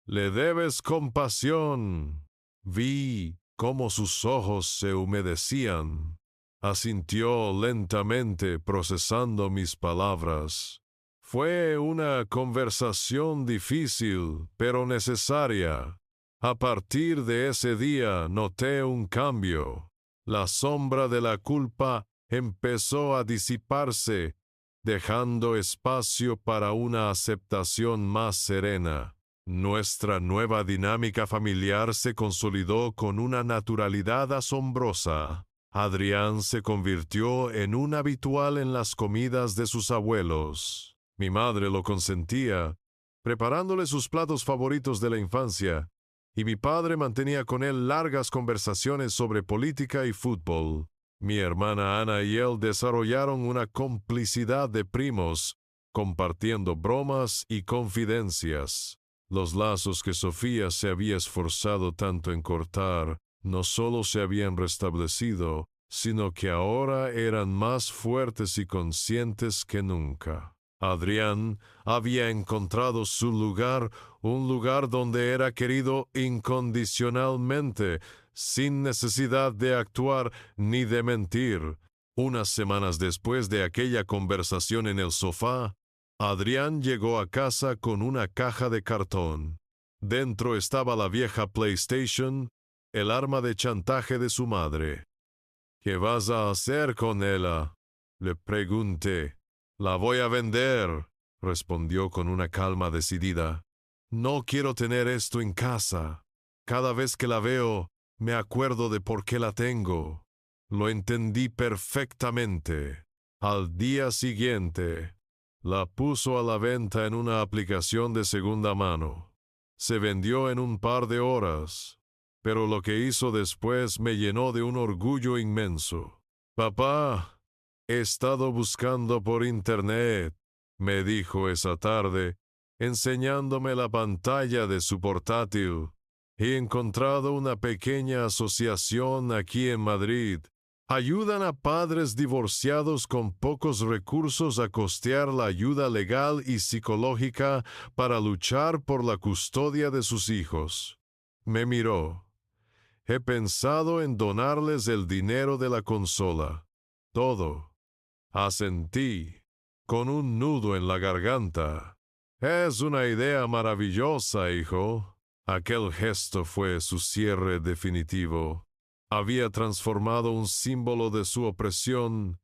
le debes compasión». Vi cómo sus ojos se humedecían. Asintió lentamente procesando mis palabras. Fue una conversación difícil, pero necesaria. A partir de ese día noté un cambio. La sombra de la culpa empezó a disiparse, dejando espacio para una aceptación más serena. Nuestra nueva dinámica familiar se consolidó con una naturalidad asombrosa. Adrián se convirtió en un habitual en las comidas de sus abuelos. Mi madre lo consentía, preparándole sus platos favoritos de la infancia, y mi padre mantenía con él largas conversaciones sobre política y fútbol. Mi hermana Ana y él desarrollaron una complicidad de primos, compartiendo bromas y confidencias. Los lazos que Sofía se había esforzado tanto en cortar no solo se habían restablecido, sino que ahora eran más fuertes y conscientes que nunca. Adrián había encontrado su lugar, un lugar donde era querido incondicionalmente, sin necesidad de actuar ni de mentir. Unas semanas después de aquella conversación en el sofá, Adrián llegó a casa con una caja de cartón. Dentro estaba la vieja PlayStation, el arma de chantaje de su madre. ¿Qué vas a hacer con ella?, le pregunté. La voy a vender, respondió con una calma decidida. No quiero tener esto en casa. Cada vez que la veo, me acuerdo de por qué la tengo. Lo entendí perfectamente. Al día siguiente, la puso a la venta en una aplicación de segunda mano. Se vendió en un par de horas, pero lo que hizo después me llenó de un orgullo inmenso. Papá, he estado buscando por internet, me dijo esa tarde, enseñándome la pantalla de su portátil. He encontrado una pequeña asociación aquí en Madrid. Ayudan a padres divorciados con pocos recursos a costear la ayuda legal y psicológica para luchar por la custodia de sus hijos. Me miró. He pensado en donarles el dinero de la consola. Todo. Asentí, con un nudo en la garganta. Es una idea maravillosa, hijo. Aquel gesto fue su cierre definitivo. Había transformado un símbolo de su opresión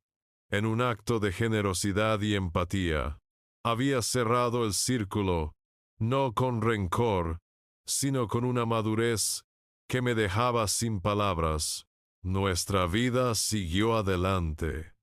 en un acto de generosidad y empatía. Había cerrado el círculo, no con rencor, sino con una madurez que me dejaba sin palabras. Nuestra vida siguió adelante.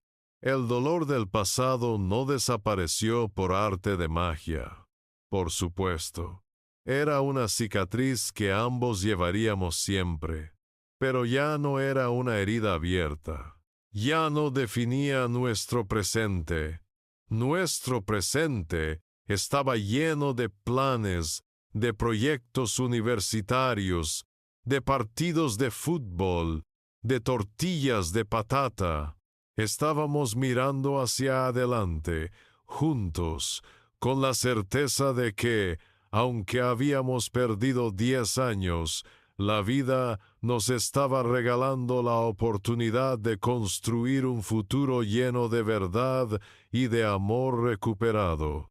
El dolor del pasado no desapareció por arte de magia. Por supuesto, era una cicatriz que ambos llevaríamos siempre, pero ya no era una herida abierta. Ya no definía nuestro presente. Nuestro presente estaba lleno de planes, de proyectos universitarios, de partidos de fútbol, de tortillas de patata. Estábamos mirando hacia adelante, juntos, con la certeza de que, aunque habíamos perdido 10 años, la vida nos estaba regalando la oportunidad de construir un futuro lleno de verdad y de amor recuperado.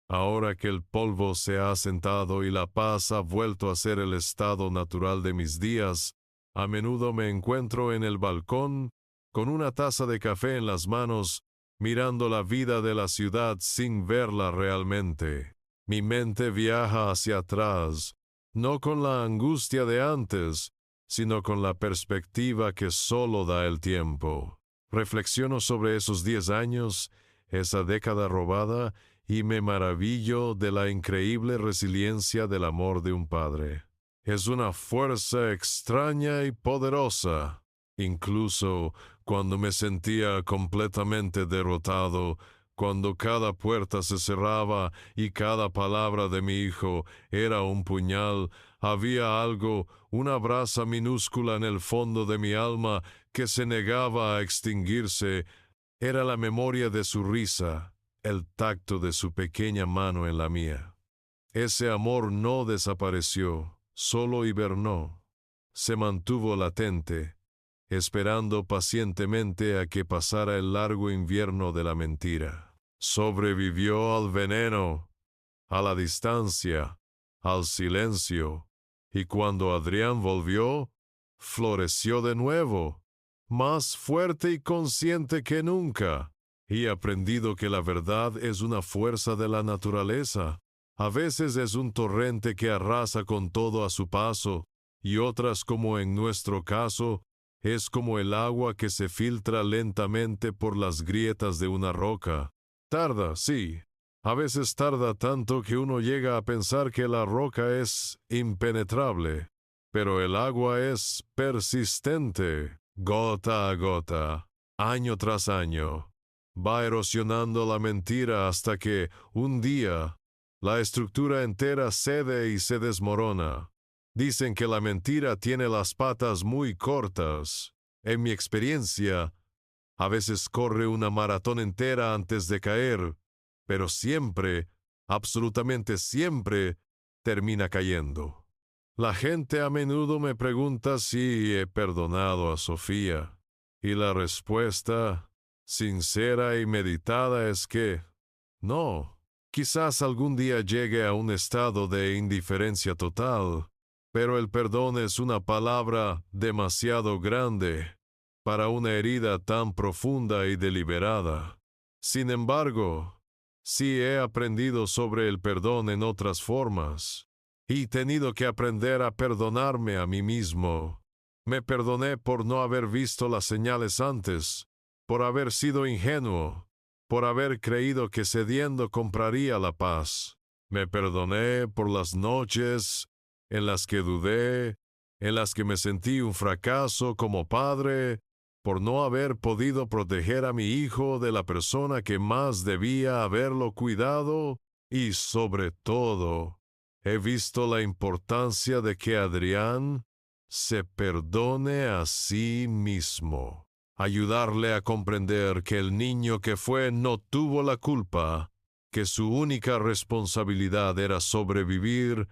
Ahora que el polvo se ha asentado y la paz ha vuelto a ser el estado natural de mis días, a menudo me encuentro en el balcón con una taza de café en las manos, mirando la vida de la ciudad sin verla realmente. Mi mente viaja hacia atrás, no con la angustia de antes, sino con la perspectiva que solo da el tiempo. Reflexiono sobre esos 10 años, esa década robada, y me maravillo de la increíble resiliencia del amor de un padre. Es una fuerza extraña y poderosa. Incluso cuando me sentía completamente derrotado, cuando cada puerta se cerraba y cada palabra de mi hijo era un puñal, había algo, una brasa minúscula en el fondo de mi alma que se negaba a extinguirse. Era la memoria de su risa, el tacto de su pequeña mano en la mía. Ese amor no desapareció, solo hibernó. Se mantuvo latente, esperando pacientemente a que pasara el largo invierno de la mentira. Sobrevivió al veneno, a la distancia, al silencio, y cuando Adrián volvió, floreció de nuevo, más fuerte y consciente que nunca. He aprendido que la verdad es una fuerza de la naturaleza. A veces es un torrente que arrasa con todo a su paso, y otras, como en nuestro caso, es como el agua que se filtra lentamente por las grietas de una roca. Tarda, sí. A veces tarda tanto que uno llega a pensar que la roca es impenetrable. pero el agua es persistente, gota a gota, año tras año. Va erosionando la mentira hasta que, un día, la estructura entera cede y se desmorona. Dicen que la mentira tiene las patas muy cortas. En mi experiencia, a veces corre una maratón entera antes de caer, pero siempre, absolutamente siempre, termina cayendo. La gente a menudo me pregunta si he perdonado a Sofía, y la respuesta, sincera y meditada, es que no. Quizás algún día llegue a un estado de indiferencia total, pero el perdón es una palabra demasiado grande para una herida tan profunda y deliberada. Sin embargo, sí he aprendido sobre el perdón en otras formas, y tenido que aprender a perdonarme a mí mismo. Me perdoné por no haber visto las señales antes, por haber sido ingenuo, por haber creído que cediendo compraría la paz. Me perdoné por las noches en las que dudé, en las que me sentí un fracaso como padre, por no haber podido proteger a mi hijo de la persona que más debía haberlo cuidado, y sobre todo, he visto la importancia de que Adrián se perdone a sí mismo. Ayudarle a comprender que el niño que fue no tuvo la culpa, que su única responsabilidad era sobrevivir,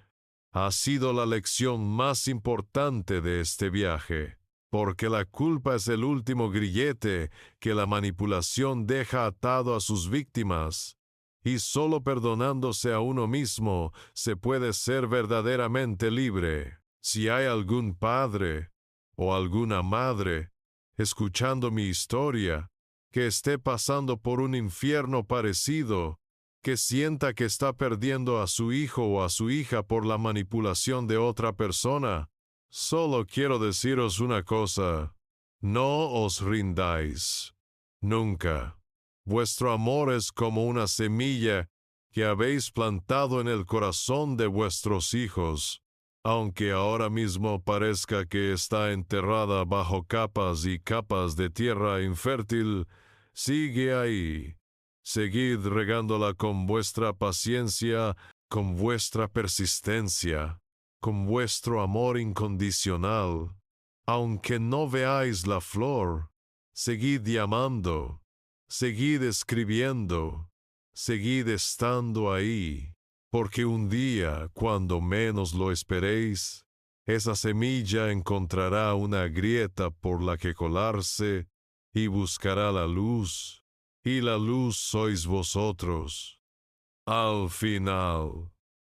ha sido la lección más importante de este viaje, porque la culpa es el último grillete que la manipulación deja atado a sus víctimas, y solo perdonándose a uno mismo se puede ser verdaderamente libre. Si hay algún padre o alguna madre escuchando mi historia, que esté pasando por un infierno parecido, que sienta que está perdiendo a su hijo o a su hija por la manipulación de otra persona, solo quiero deciros una cosa: no os rindáis. Nunca. Vuestro amor es como una semilla que habéis plantado en el corazón de vuestros hijos. Aunque ahora mismo parezca que está enterrada bajo capas y capas de tierra infértil, sigue ahí. Seguid regándola con vuestra paciencia, con vuestra persistencia, con vuestro amor incondicional. Aunque no veáis la flor, seguid llamando, seguid escribiendo, seguid estando ahí. Porque un día, cuando menos lo esperéis, esa semilla encontrará una grieta por la que colarse y buscará la luz, y la luz sois vosotros. Al final,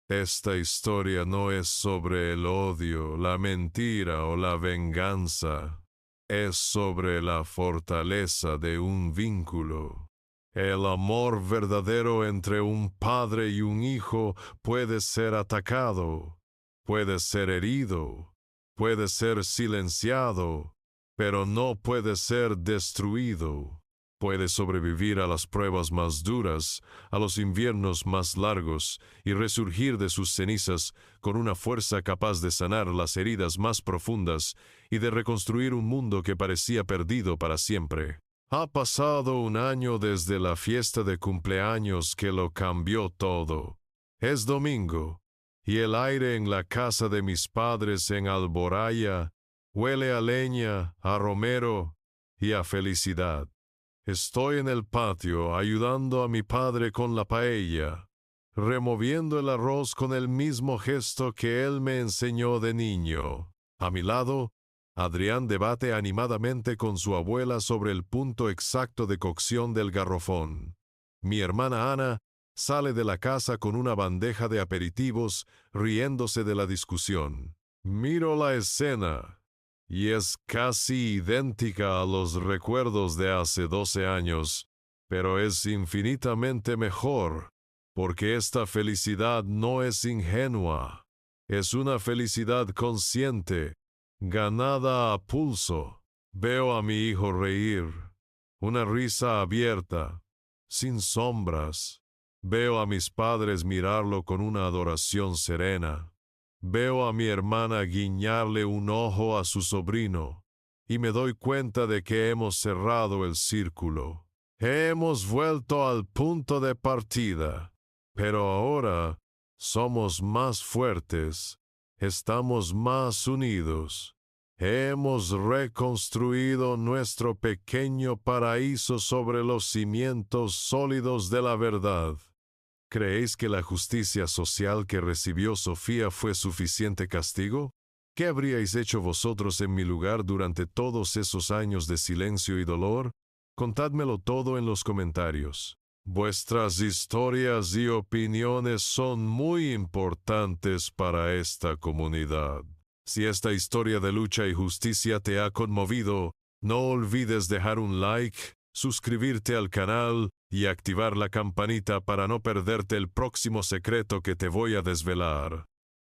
esta historia no es sobre el odio, la mentira o la venganza. Es sobre la fortaleza de un vínculo. El amor verdadero entre un padre y un hijo puede ser atacado, puede ser herido, puede ser silenciado, pero no puede ser destruido. Puede sobrevivir a las pruebas más duras, a los inviernos más largos, y resurgir de sus cenizas con una fuerza capaz de sanar las heridas más profundas y de reconstruir un mundo que parecía perdido para siempre. Ha pasado un año desde la fiesta de cumpleaños que lo cambió todo. Es domingo, y el aire en la casa de mis padres en Alboraya huele a leña, a romero y a felicidad. Estoy en el patio ayudando a mi padre con la paella, removiendo el arroz con el mismo gesto que él me enseñó de niño. A mi lado, Adrián debate animadamente con su abuela sobre el punto exacto de cocción del garrofón. Mi hermana Ana sale de la casa con una bandeja de aperitivos, riéndose de la discusión. Miro la escena, y es casi idéntica a los recuerdos de hace 12 años, pero es infinitamente mejor, porque esta felicidad no es ingenua, es una felicidad consciente, ganada a pulso. Veo a mi hijo reír, una risa abierta, sin sombras. Veo a mis padres mirarlo con una adoración serena. Veo a mi hermana guiñarle un ojo a su sobrino, y me doy cuenta de que hemos cerrado el círculo. Hemos vuelto al punto de partida, pero ahora somos más fuertes, estamos más unidos. Hemos reconstruido nuestro pequeño paraíso sobre los cimientos sólidos de la verdad. ¿Creéis que la justicia social que recibió Sofía fue suficiente castigo? ¿Qué habríais hecho vosotros en mi lugar durante todos esos años de silencio y dolor? Contádmelo todo en los comentarios. Vuestras historias y opiniones son muy importantes para esta comunidad. Si esta historia de lucha y justicia te ha conmovido, no olvides dejar un like, suscribirte al canal y activar la campanita para no perderte el próximo secreto que te voy a desvelar.